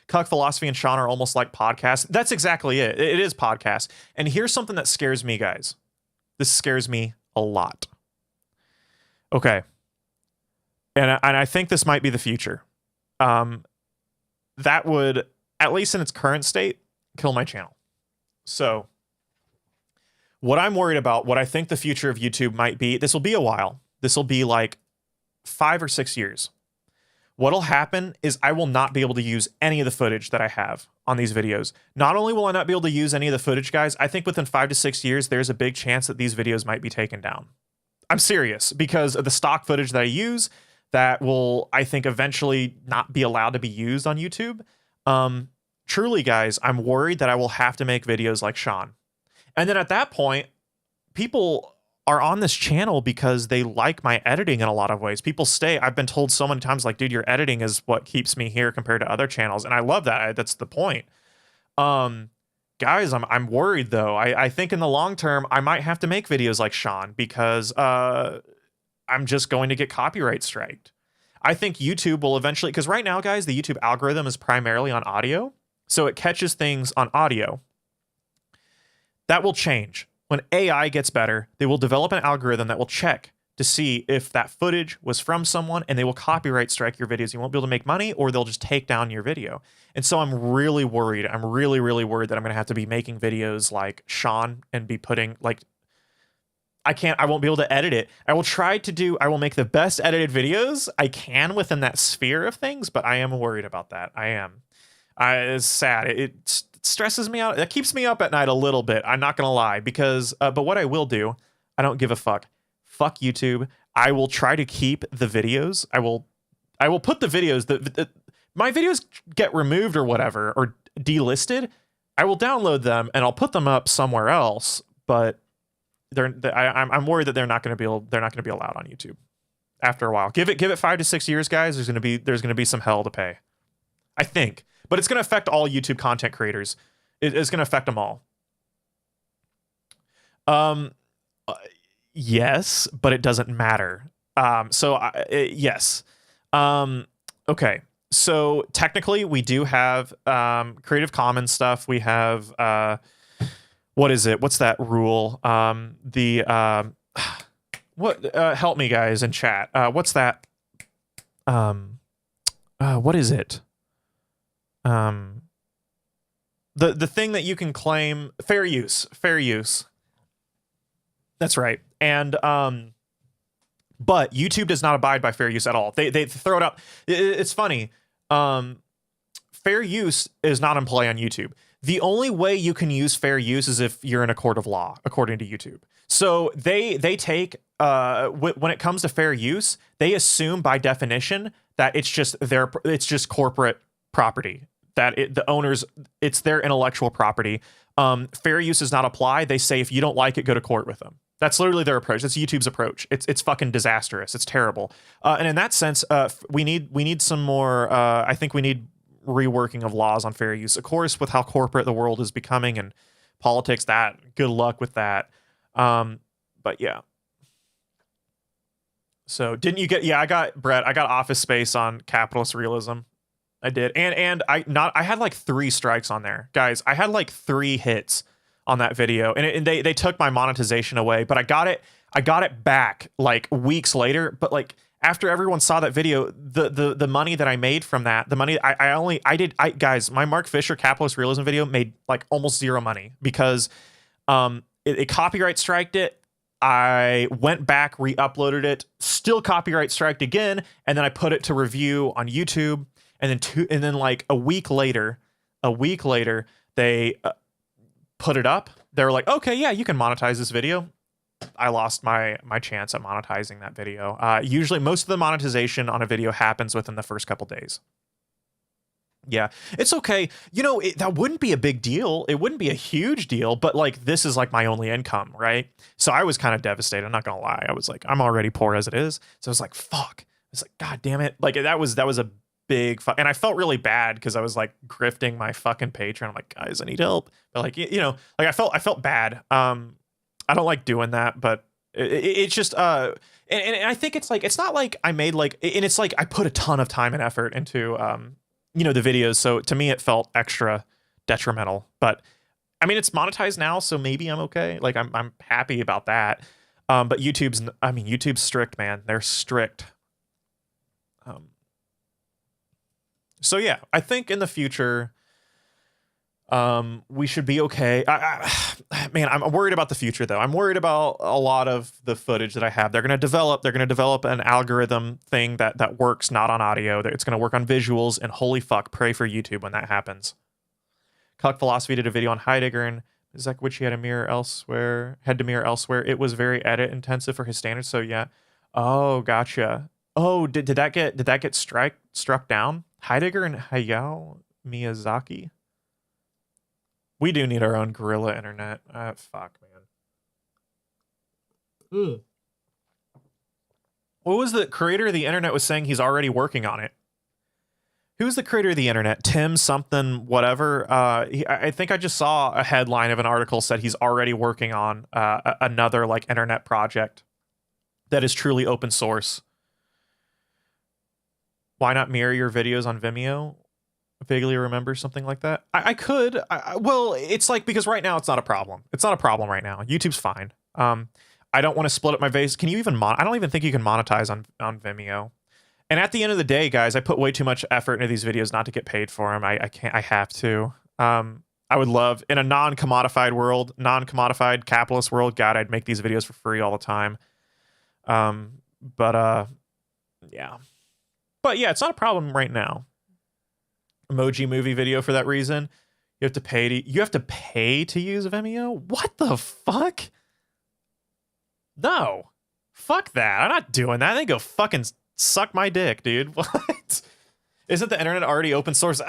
Cuck Philosophy and Sean are almost like podcasts. That's exactly it. It is podcasts. And here's something that scares me, guys. This scares me a lot. Okay. And I think this might be the future. That would, at least in its current state, kill my channel. So what I'm worried about, what I think the future of YouTube might be, this will be a while. This will be like 5 or 6 years. What'll happen is I will not be able to use any of the footage that I have on these videos. Not only will I not be able to use any of the footage, guys, I think within 5 to 6 years, there's a big chance that these videos might be taken down. I'm serious, because of the stock footage that I use that will, I think, eventually not be allowed to be used on YouTube. Truly, guys, I'm worried that I will have to make videos like Sean. And then at that point, people are on this channel because they like my editing in a lot of ways. People stay. I've been told so many times, like, dude, your editing is what keeps me here compared to other channels. And I love that. That's the point. Guys, I'm worried, though. I think in the long term, I might have to make videos like Sean because I'm just going to get copyright striked. I think YouTube will eventually, because right now, guys, the YouTube algorithm is primarily on audio. So it catches things on audio. That will change. When AI gets better, they will develop an algorithm that will check to see if that footage was from someone, and they will copyright strike your videos. You won't be able to make money, or they'll just take down your video. And so I'm really worried. I'm really, really worried that I'm going to have to be making videos like Sean and be putting, like, I won't be able to edit it. I will make the best edited videos I can within that sphere of things, but I am worried about that. It's sad. It stresses me out. It keeps me up at night a little bit. I'm not going to lie, because, but what I will do, I don't give a fuck. Fuck YouTube. I will try to keep the videos. I will put the videos, my videos get removed or whatever, or delisted. I will download them and I'll put them up somewhere else, but I'm worried that they're not going to be allowed on YouTube after a while. Give it 5 to 6 years, guys. There's going to be some hell to pay, I think, but it's going to affect all YouTube content creators. It's going to affect them all. Yes, but it doesn't matter. Yes. Okay. So technically we do have Creative Commons stuff. We have what is it? What's that rule? Help me guys in chat. What's that? What is it? The thing that you can claim, fair use. That's right. And but YouTube does not abide by fair use at all. They throw it up. It's funny. Fair use is not in play on YouTube. The only way you can use fair use is if you're in a court of law, according to YouTube. So they take when it comes to fair use, they assume by definition that it's just corporate property, that the owners, it's their intellectual property. Fair use does not apply. They say if you don't like it, go to court with them. That's literally their approach. That's YouTube's approach. It's fucking disastrous. It's terrible. And in that sense, we need some more. I think we need reworking of laws on fair use. Of course, with how corporate the world is becoming and politics, that good luck with that. But yeah. So didn't you get? Yeah, I got Office Space on capitalist realism. I did, and I had like 3 strikes on there, guys. I had like 3 hits on that video, and they took my monetization away, but I got it back like weeks later. But like after everyone saw that video, the money that I made from that, the money guys, my Mark Fisher capitalist realism video made like almost 0 money because it copyright striked it. I went back, re-uploaded it, still copyright striked again, and then I put it to review on YouTube, and then like a week later they put it up. They were like, okay, yeah, you can monetize this video. I lost my chance at monetizing that video. Usually most of the monetization on a video happens within the first couple days. Yeah, it's okay. You know, that wouldn't be a big deal. It wouldn't be a huge deal, but like this is like my only income, right? So I was kind of devastated. I'm not gonna lie. I was like, I'm already poor as it is. So I was like, fuck. It's like, God damn it. Like that was a big fuck. And I felt really bad because I was like grifting my fucking Patreon. I'm like, guys, I need help. But like, you know, like I felt bad. I don't like doing that, but it's just and I think it's like, it's not like I made like, and it's like I put a ton of time and effort into you know, the videos. So to me, it felt extra detrimental, but I mean, it's monetized now, so maybe I'm okay. Like I'm happy about that. But YouTube's strict, man. They're strict. So yeah, I think in the future, we should be okay. Man, I'm worried about the future though. I'm worried about a lot of the footage that I have. They're going to develop an algorithm thing that works not on audio. It's going to work on visuals, and holy fuck, pray for YouTube when that happens. Cuck Philosophy did a video on Heidegger and Zekowicz had to mirror elsewhere. It was very edit intensive for his standards. So yeah. Oh, gotcha. Oh, did that get struck down? Heidegger and Hayao Miyazaki. We do need our own guerrilla internet. Fuck, man. What was the creator of the internet was saying he's already working on it? Who's the creator of the internet? Tim something whatever. I think I just saw a headline of an article said he's already working on another like internet project that is truly open source. Why not mirror your videos on Vimeo? Vaguely remember something like that. I could. Well, it's like, because right now it's not a problem. It's not a problem right now. YouTube's fine. I don't want to split up my videos. Can you even I don't even think you can monetize on Vimeo. And at the end of the day, guys, I put way too much effort into these videos not to get paid for them. I can't. I have to. I would love, in a non-commodified world, non-commodified capitalist world, God, I'd make these videos for free all the time. But yeah. But yeah, it's not a problem right now. Emoji movie video for that reason. You have to pay to use Vimeo? What the fuck? No. Fuck that. I'm not doing that. They go fucking suck my dick, dude. What? Isn't the internet already open source?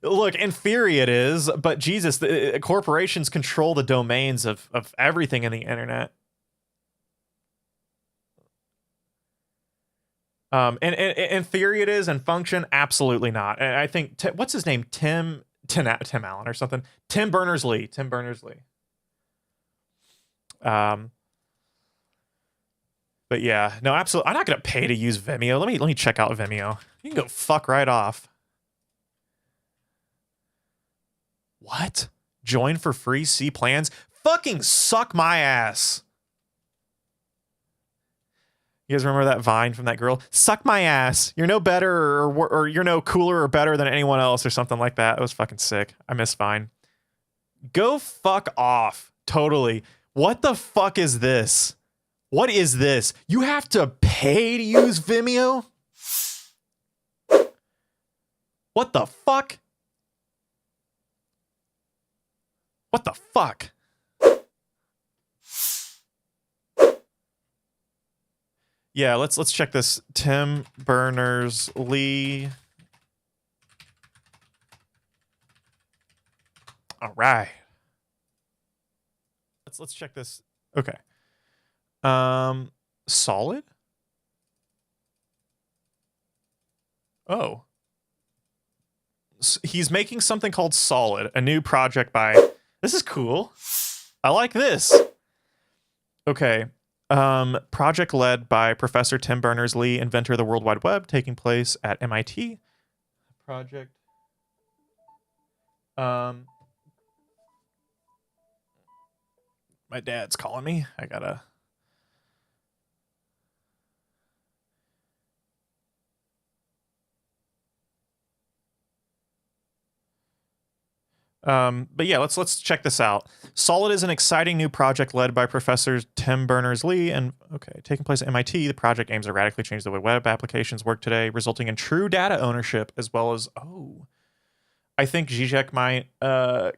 Look, in theory it is, but Jesus, the corporations control the domains of everything in the internet. And in theory it is, and function, absolutely not. And I think, what's his name? Tim Allen or something. Tim Berners-Lee. But yeah, no, absolutely. I'm not gonna pay to use Vimeo. Let me check out Vimeo. You can go fuck right off. What? Join for free, see plans? Fucking suck my ass. You guys remember that Vine from that girl? Suck my ass. You're no better or you're no cooler or better than anyone else or something like that. It was fucking sick. I miss Vine. Go fuck off. Totally. What the fuck is this? What is this? You have to pay to use Vimeo? What the fuck? What the fuck? Yeah, let's check this. Tim Berners-Lee. All right. Let's check this. Okay. Solid? Oh. He's making something called Solid, a new project by... This is cool. I like this. Okay. Project led by Professor Tim Berners-Lee, inventor of the World Wide Web, taking place at MIT. Project. My dad's calling me. I gotta... But yeah, let's check this out. Solid is an exciting new project led by Professor Tim Berners-Lee and taking place at MIT. The project aims to radically change the way web applications work today, resulting in true data ownership as well as I think Zizek might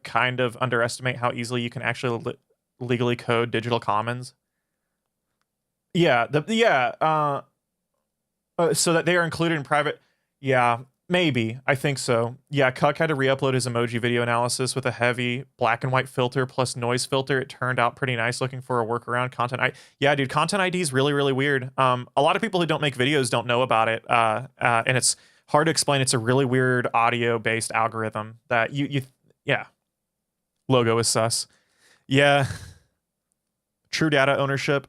kind of underestimate how easily you can actually legally code digital commons. Yeah, so that they are included in private. Yeah. Maybe. I think so. Yeah, Cuck had to re-upload his emoji video analysis with a heavy black and white filter plus noise filter. It turned out pretty nice looking for a workaround. Yeah, dude, Content ID is really, really weird. A lot of people who don't make videos don't know about it. And it's hard to explain. It's a really weird audio-based algorithm that yeah. Logo is sus. Yeah. True data ownership.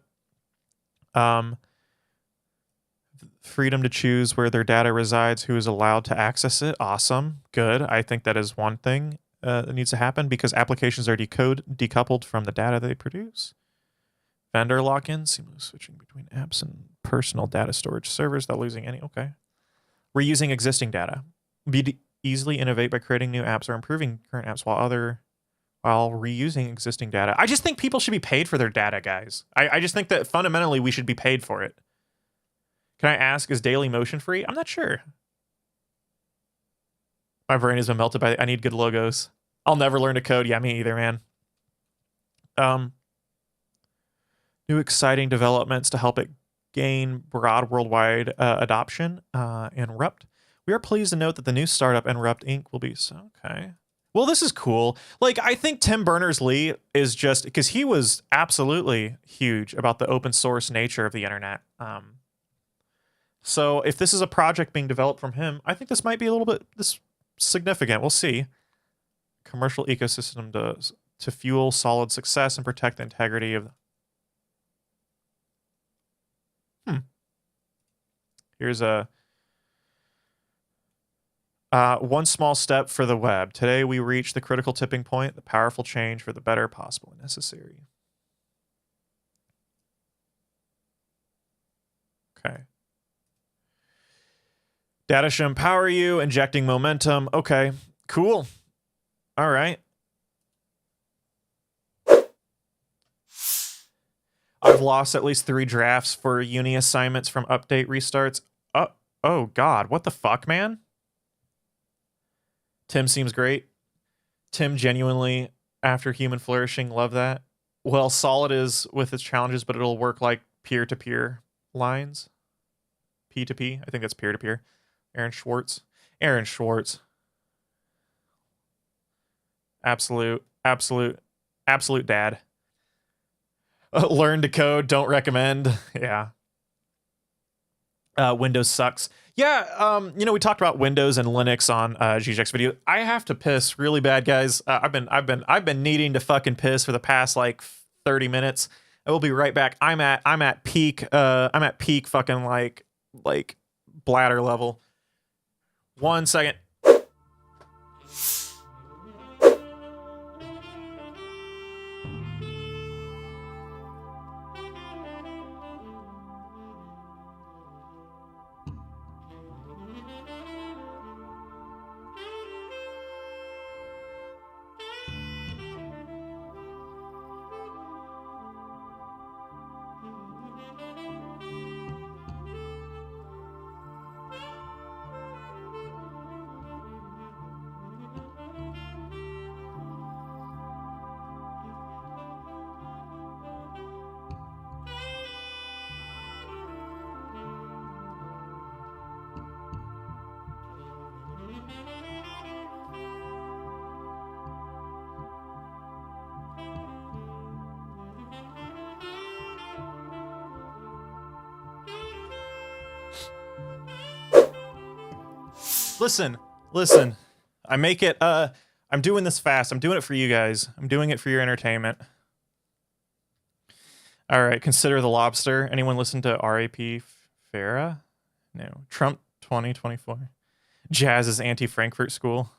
Freedom to choose where their data resides, who is allowed to access it. Awesome. Good. I think that is one thing that needs to happen because applications are decoupled from the data they produce. Vendor lock-in, seamless switching between apps and personal data storage servers without losing any. Okay. Reusing existing data. Easily innovate by creating new apps or improving current apps while reusing existing data. I just think people should be paid for their data, guys. I just think that fundamentally we should be paid for it. Can I ask, is Daily Motion free? I'm not sure. My brain has been melted by... I need good logos. I'll never learn to code. Yeah, me either, man. New exciting developments to help it gain broad worldwide adoption. Enrupt. We are pleased to note that the new startup Enrupt Inc. will be... Okay. Well, this is cool. Like, I think Tim Berners-Lee is just... Because he was absolutely huge about the open source nature of the internet. So if this is a project being developed from him, I think this might be a little bit significant. We'll see. Commercial ecosystem to fuel solid success and protect the integrity of... Here's a... one small step for the web. Today we reach the critical tipping point, the powerful change for the better possible and necessary. Okay. Data should empower you, injecting momentum. Okay, cool. All right. I've lost at least 3 drafts for uni assignments from update restarts. Oh God, what the fuck, man? Tim seems great. Tim genuinely, after Human Flourishing, love that. Well, Solid is with its challenges, but it'll work like peer-to-peer lines. P2P. I think that's peer-to-peer. Aaron Schwartz. Aaron Schwartz. Absolute dad. Learn to code, don't recommend. Yeah. Windows sucks. Yeah, you know, we talked about Windows and Linux on GJX video. I have to piss really bad, guys. I've been needing to fucking piss for the past like 30 minutes. I will be right back. I'm at peak fucking like bladder level. 1 second. Listen. I make it, I'm doing this fast. I'm doing it for you guys. I'm doing it for your entertainment. All right, consider the lobster. Anyone listen to R.A.P. Farah? No. Trump 2024. Jazz's anti-Frankfurt school.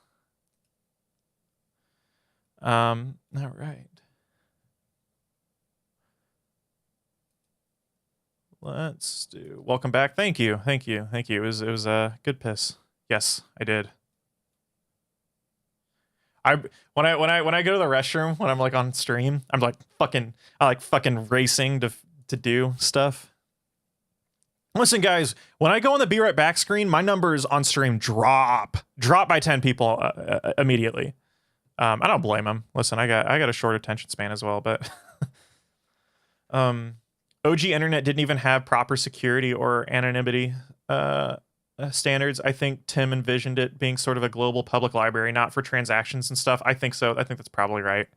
All right. Let's do. Welcome back. Thank you. It was a good piss. Yes, I did. When I go to the restroom when I'm like on stream, I like fucking racing to do stuff. Listen, guys, when I go on the be right back screen, my numbers on stream drop by 10 people immediately. I don't blame them. Listen, I got a short attention span as well, but OG internet didn't even have proper security or anonymity standards. I think Tim envisioned it being sort of a global public library, not for transactions and stuff. I think so. I think that's probably right.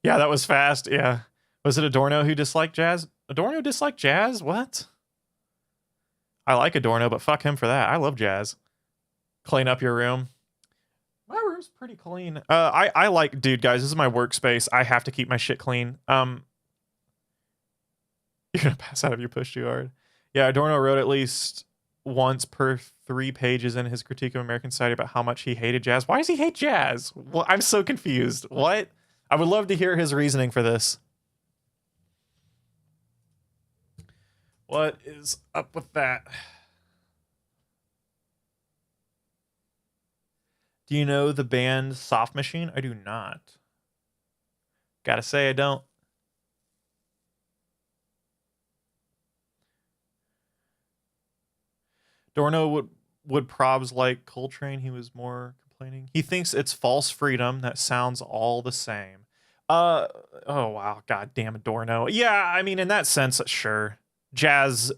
Yeah, that was fast. Yeah. Was it Adorno who disliked jazz? Adorno disliked jazz? What? I like Adorno, but fuck him for that. I love jazz. Clean up your room. My room's pretty clean. I like, dude, guys, this is my workspace. I have to keep my shit clean. You're gonna pass out if you push too hard. Yeah, Adorno wrote at least once per 3 pages in his critique of American society about how much he hated jazz. Why does he hate jazz? Well, I'm so confused. What? I would love to hear his reasoning for this. What is up with that? Do you know the band Soft Machine? I do not. Gotta say I don't. Dorno would probs like Coltrane. He was more complaining. He thinks it's false freedom that sounds all the same. Oh wow, god damn it, Dorno. Yeah, I mean in that sense, sure. Jazz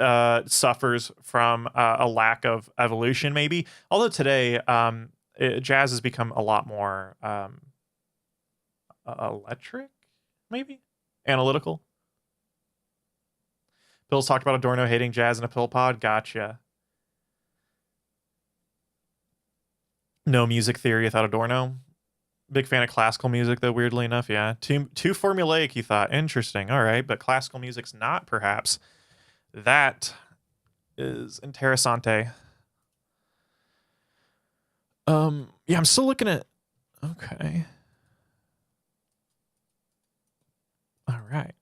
suffers from a lack of evolution, maybe. Although today, jazz has become a lot more electric, maybe analytical. Bill's talked about Adorno hating jazz in a pill pod. Gotcha. No music theory without Adorno. Big fan of classical music, though, weirdly enough. Yeah. Too formulaic, he thought. Interesting. All right. But classical music's not, perhaps. That is interessante. Yeah, I'm still looking at... Okay. All right.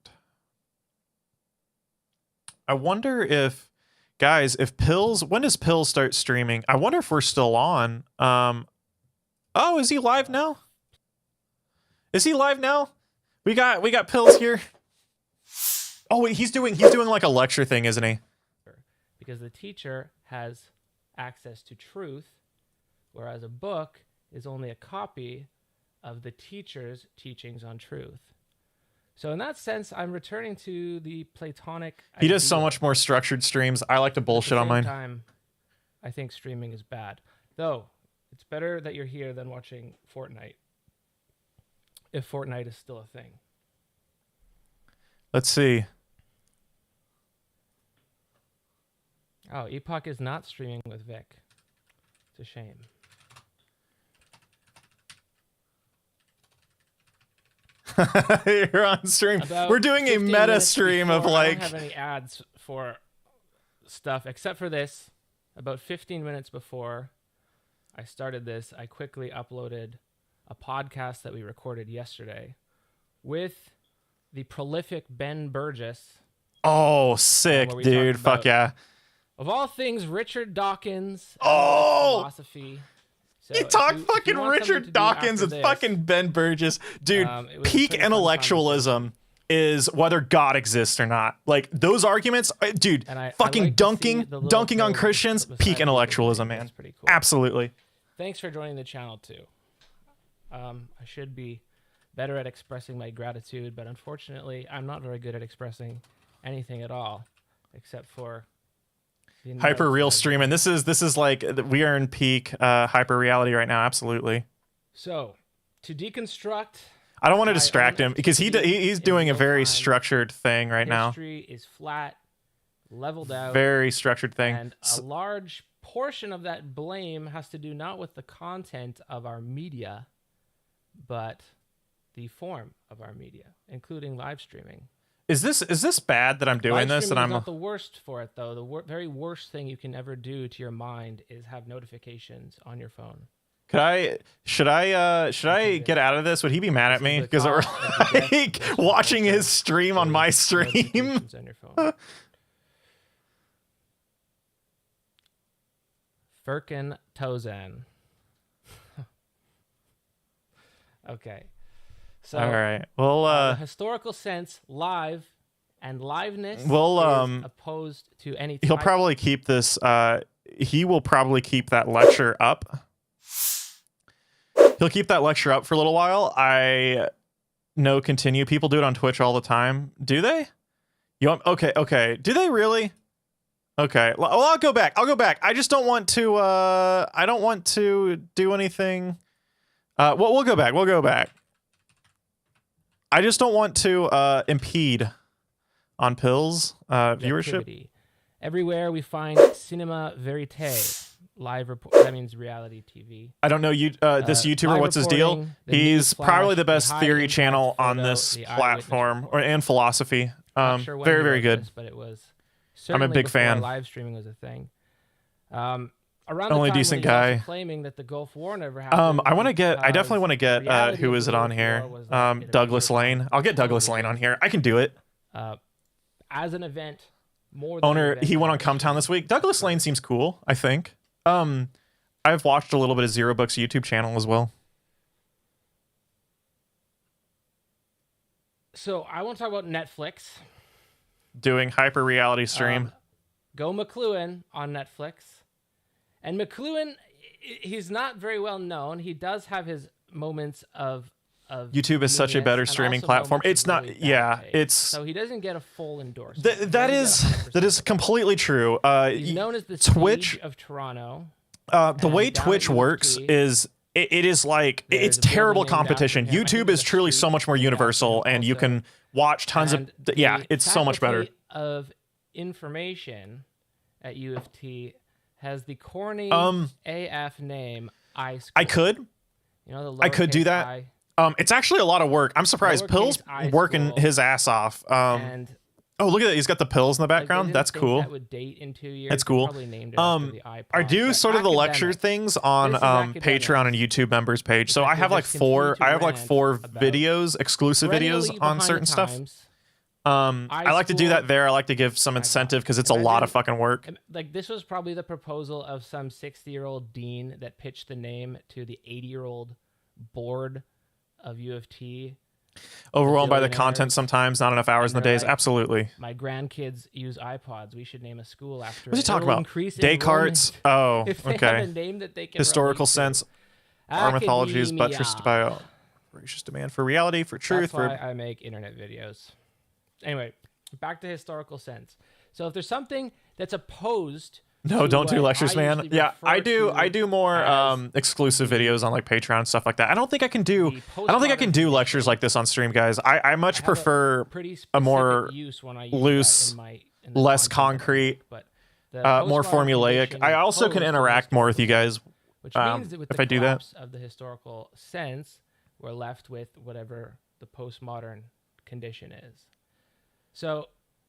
I wonder if... Guys, if Pills, when does Pills start streaming? I wonder if we're still on. Oh, is he live now? Is he live now? We got Pills here. Oh, wait, he's doing like a lecture thing, isn't he? Because the teacher has access to truth, whereas a book is only a copy of the teacher's teachings on truth. So in that sense, I'm returning to the Platonic He does so ideal. much more structured streams. I like to bullshit on mine. At the same time, I think streaming is bad. Though, it's better that you're here than watching Fortnite. If Fortnite is still a thing. Let's see. Oh, Epoch is not streaming with Vic. It's a shame. You're on stream. About We're doing a meta stream of like... I don't have any ads for stuff except for this. About 15 minutes before I started this, I quickly uploaded a podcast that we recorded yesterday with the prolific Ben Burgess. Oh, sick, dude. Fuck yeah. Of all things, Richard Dawkins. Oh! Philosophy. So you talk fucking Richard Dawkins and fucking Ben Burgess. Dude, peak intellectualism is whether God exists or not. Like, those arguments, dude, fucking like dunking on Christians, peak intellectualism, man. Pretty cool. Absolutely. Thanks for joining the channel, too. I should be better at expressing my gratitude, but unfortunately, I'm not very good at expressing anything at all, except for hyper real streaming. This is like, we are in peak hyper reality right now. Absolutely. So to deconstruct, I don't want to distract him because he's doing a very structured thing right now. History is flat, leveled out, very structured thing, and a large portion of that blame has to do not with the content of our media, but the form of our media, including live streaming. Is this bad that I'm doing this? That I'm not the worst for it, though. The very worst thing you can ever do to your mind is have notifications on your phone. Should I get out of this? Would he be mad at me because we're like watching his stream on my stream? On your phone. Firkin Tozan. Okay. So, all right. Well, historical sense, live and liveness is opposed to any type. He'll probably keep this. He will probably keep that lecture up. He'll keep that lecture up for a little while. I know. Continue. People do it on Twitch all the time. Do they? You want? Okay. Do they really? Okay. Well, I'll go back. I just don't want to. I don't want to do anything. We'll go back. I just don't want to impede on Pills viewership. Everywhere we find cinema verite, live report. That means reality TV. I don't know you. This YouTuber, what's his deal? He's probably the best theory channel on this platform, and philosophy. Sure very good. This, but it was. I'm a big fan. Live streaming was a thing. Around only the time decent when he guy. was claiming that the Gulf War never happened. I definitely want to get who is it on here? Douglas Lane. I'll get Douglas Lane on here. I can do it. As an event, more owner. He went on Cumtown this week. Douglas Lane seems cool. I think. I've watched a little bit of Zero Book's YouTube channel as well. So I want to talk about Netflix doing hyper reality stream. Go McLuhan on Netflix. And McLuhan, he's not very well known. He does have his moments of YouTube is such a better streaming platform. It's not, really it's so he doesn't get a full endorsement. That is completely true. He's known as the Twitch Sage of Toronto. The way Twitch works is it is like it's terrible competition. YouTube is truly so much more universal, and you can watch tons of it's so much better. Of information at U of T has the corny AF name iSchool. I could. I could do that. It's actually a lot of work. I'm surprised. Pill's working his ass off. And oh, look at that. He's got the pills in the background. That's cool. That would date in 2 years. That's cool. I do sort of the lecture things on Patreon and YouTube members page. So I have like four videos, exclusive videos on certain stuff. I like to do that there. I like to give some incentive because it's a lot of fucking work. Like, this was probably the proposal of some 60-year-old dean that pitched the name to the 80-year-old board of U of T. Overwhelmed by the billionaires, content sometimes, not enough hours in the and they're days. like, Absolutely. my grandkids use iPods. We should name a school after What's he it. talking It'll about? increase Descartes. enrollment Oh, if they have a okay. name that they can Historical relate to. sense. Our mythology is buttressed by Academia. a voracious demand for reality, for truth. That's why I make internet videos. Anyway, back to historical sense. So if there's something that's opposed No, to don't do what lectures, I man. usually Yeah, I refer do. to I do more as exclusive videos on like Patreon and stuff like that. I don't think I can do. the I don't think I postmodern can do lectures condition, like this on stream, guys. I much I have prefer pretty a specific more use when I use loose, that in the less content that I concrete, make, but the more postmodern formulaic. condition I also can opposed to interact more with you historical guys sense, which means that with if the I do that. collapse of the historical sense, we're left with whatever the postmodern condition is. So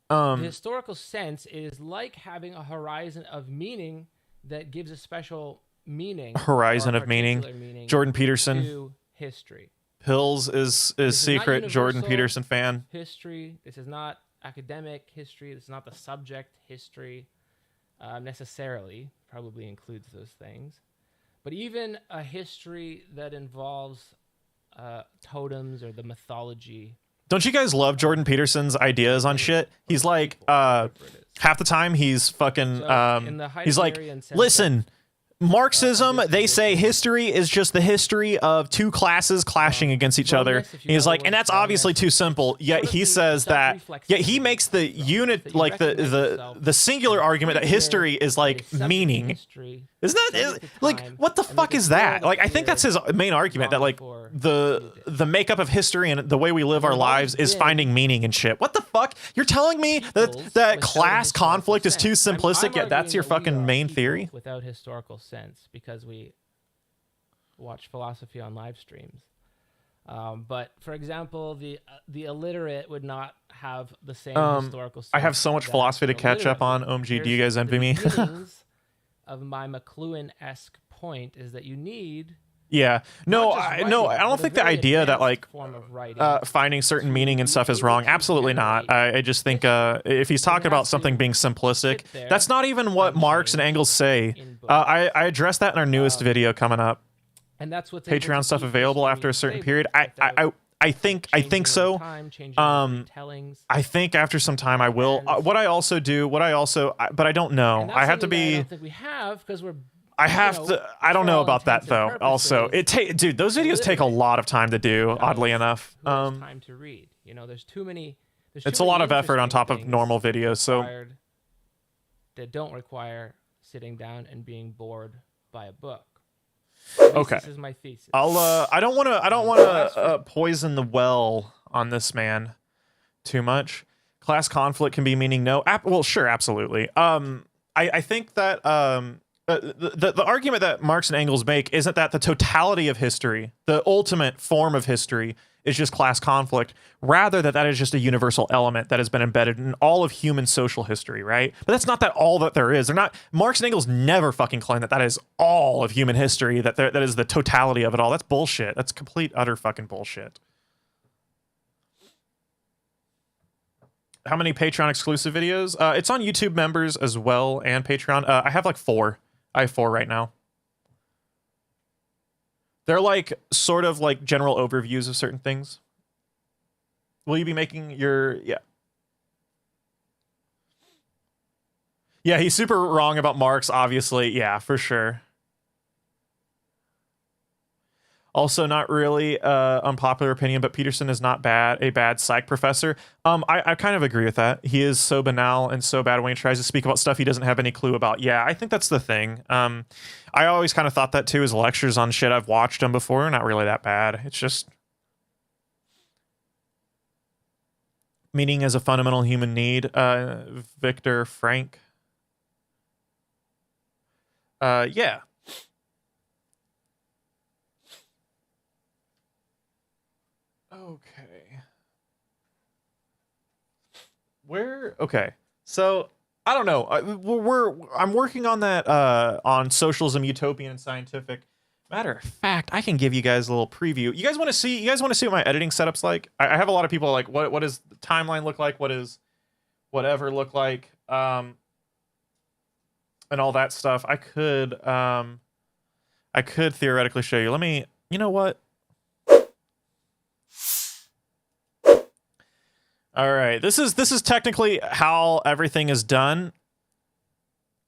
the historical sense is like having a horizon of meaning that gives a special meaning. Horizon or a of meaning. particular meaning Jordan Peterson. to history. Pills is is not secret Jordan universal Peterson fan. History. This is not academic history. This is not the subject history necessarily. Probably includes those things. But even a history that involves totems or the mythology. Don't you guys love Jordan Peterson's ideas on shit? He's like, half the time he's fucking, he's like, listen, Marxism, they say history is just the history of two classes clashing against each other. He's like, and that's obviously too simple. Yet he says that, yet he makes the unit, like the singular argument that history is like meaning. Isn't that, like, what the fuck is that? Like, I think that's his main argument, that like the makeup of history and the way we live our lives is finding meaning and shit. What the fuck? You're telling me that class conflict is too simplistic, yet that's your fucking main theory? Without historical sense, because we watch philosophy on live streams. But for example, the illiterate would not have the same historical sense. I have so much philosophy to catch up on. OMG, do you guys envy me? Of my McLuhan-esque point is that you need I don't think the idea that like finding certain meaning and stuff is wrong. Absolutely not. I just think if he's talking about something being simplistic, that's not even what Marx and Engels say. I addressed that in our newest video coming up. And that's what's Patreon stuff available after a certain period. I think so. I think after some time I will. But I don't know. I have to be. I don't think we have, because we're. I don't know about that though. Also, dude, those videos take a lot of time to do. Oddly enough, time to read. There's too many. It's a lot of effort on top of normal videos. So that don't require sitting down and being bored by a book. Okay. This is my thesis. I don't want to poison the well on this man too much. Class conflict can be meaning no. Well, sure, absolutely. I think that the argument that Marx and Engels make isn't that the totality of history, the ultimate form of history, is just class conflict. Rather, that is just a universal element that has been embedded in all of human social history, right? But that's not all that there is. They're not. Marx and Engels never fucking claim that is all of human history. That is the totality of it all. That's bullshit. That's complete, utter fucking bullshit. How many Patreon exclusive videos? It's on YouTube members as well and Patreon. I have like 4. I have 4 right now. They're like sort of like general overviews of certain things. Will you be making your... Yeah, he's super wrong about Marx, obviously. Yeah, for sure. Also, not really unpopular opinion, but Peterson is not a bad psych professor. I kind of agree with that. He is so banal and so bad when he tries to speak about stuff he doesn't have any clue about. Yeah, I think that's the thing. I always kind of thought that too. His lectures on shit I've watched him before are not really that bad. It's just meaning as a fundamental human need. Victor Frank. Yeah. Okay. Okay. So I don't know. I'm working on that on socialism, utopian, and scientific. Matter of fact, I can give you guys a little preview. You guys want to see what my editing setup's like? I have a lot of people like, what does the timeline look like? What does whatever look like? And all that stuff. I could theoretically show you. You know what? All right, this is technically how everything is done.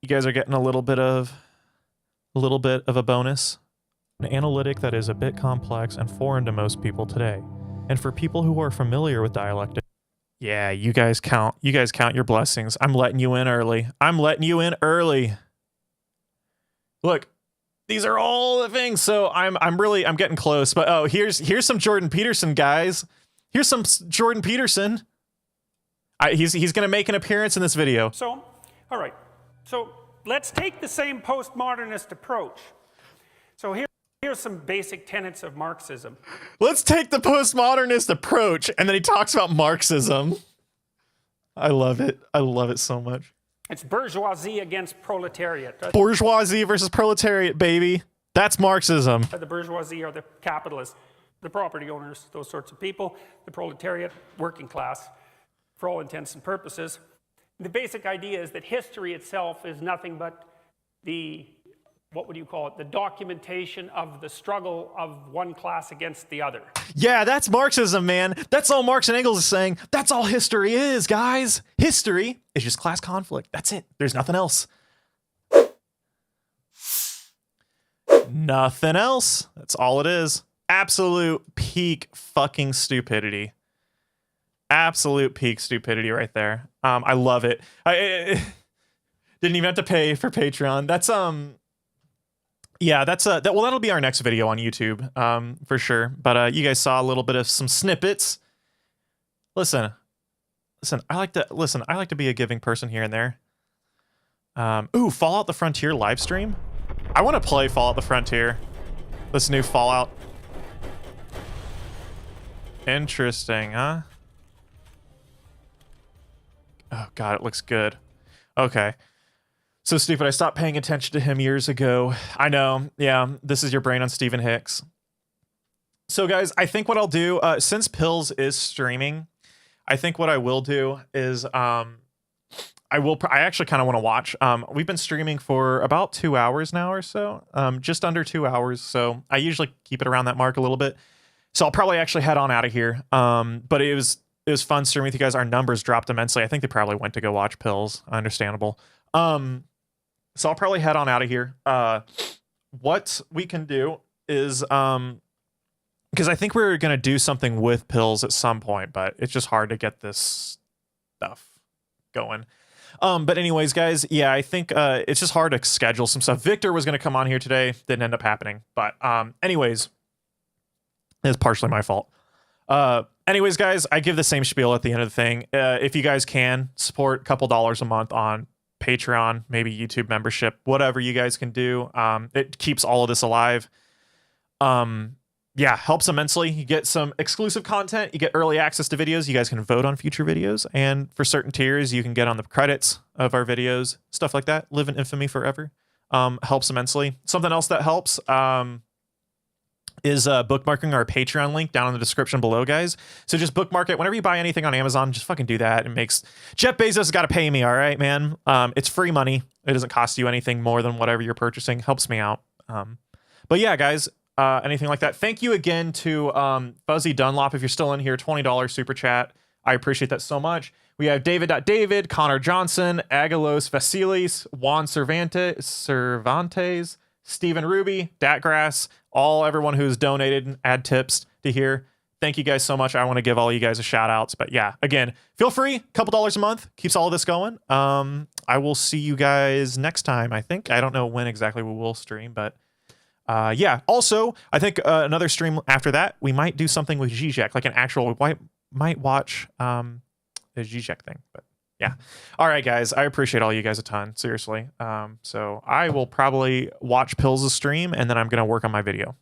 You guys are getting a little bit of a bonus. An analytic that is a bit complex and foreign to most people today. And for people who are familiar with dialectic, yeah, you guys count your blessings. I'm letting you in early. Look, these are all the things. So I'm getting close. But oh, here's some Jordan Peterson, guys. Here's some Jordan Peterson. He's gonna make an appearance in this video. So, all right. So let's take the same postmodernist approach. So here's some basic tenets of Marxism. Let's take the postmodernist approach, and then he talks about Marxism. I love it. I love it so much. It's bourgeoisie against proletariat. Bourgeoisie versus proletariat, baby. That's Marxism. The bourgeoisie are the capitalists, the property owners, those sorts of people. The proletariat, working class, for all intents and purposes. The basic idea is that history itself is nothing but the, what would you call it, the documentation of the struggle of one class against the other. Yeah, that's Marxism, man. That's all Marx and Engels is saying. That's all history is, guys. History is just class conflict. That's it. There's nothing else. Nothing else. That's all it is. Absolute peak fucking stupidity. Absolute peak stupidity right there. I love it. I didn't even have to pay for Patreon. That's yeah, that's well, that'll be our next video on YouTube, for sure. But you guys saw a little bit of some snippets. Listen, I like to be a giving person here and there. Ooh, Fallout the Frontier live stream. I want to play Fallout the Frontier. This new Fallout. Interesting, huh? Oh god, it looks good. Okay. So stupid, I stopped paying attention to him years ago. I know, yeah, this is your brain on Stephen Hicks. So guys, I think what I'll do, since Pills is streaming, I think what I will do is, I actually kind of want to watch. We've been streaming for about 2 hours now or so, just under 2 hours. So I usually keep it around that mark a little bit. So I'll probably actually head on out of here. But it was fun streaming with you guys. Our numbers dropped immensely. I think they probably went to go watch Pills. Understandable. So I'll probably head on out of here. What we can do is, because I think we're going to do something with Pills at some point, but it's just hard to get this stuff going. But anyways, guys, yeah, I think it's just hard to schedule some stuff. Victor was going to come on here today. Didn't end up happening. But anyways, it's partially my fault. Anyways, guys, I give the same spiel at the end of the thing. If you guys can support a couple dollars a month on Patreon, maybe YouTube membership, whatever you guys can do. It keeps all of this alive. Yeah, helps immensely. You get some exclusive content. You get early access to videos. You guys can vote on future videos. And for certain tiers, you can get on the credits of our videos, stuff like that. Live in infamy forever. Helps immensely. Something else that helps is bookmarking our Patreon link down in the description below, guys. So just bookmark it. Whenever you buy anything on Amazon, just fucking do that. It makes Jeff Bezos has got to pay me, all right, man. It's free money. It doesn't cost you anything more than whatever you're purchasing. Helps me out. But yeah, guys, anything like that. Thank you again to Fuzzy Dunlop. If you're still in here, $20 super chat. I appreciate that so much. We have David, Connor Johnson, Agalos Vasilis, Juan Cervantes, Stephen Ruby, Datgrass, everyone who's donated and add tips to here. Thank you guys so much. I want to give all you guys a shout outs. But yeah, again, feel free. A couple dollars a month keeps all of this going. I will see you guys next time, I think. I don't know when exactly we will stream, but yeah. Also, I think another stream after that, we might do something with Zizek, like an actual, we might watch the Zizek thing. But yeah. All right, guys. I appreciate all you guys a ton. Seriously. So I will probably watch Pills' stream, and then I'm going to work on my video.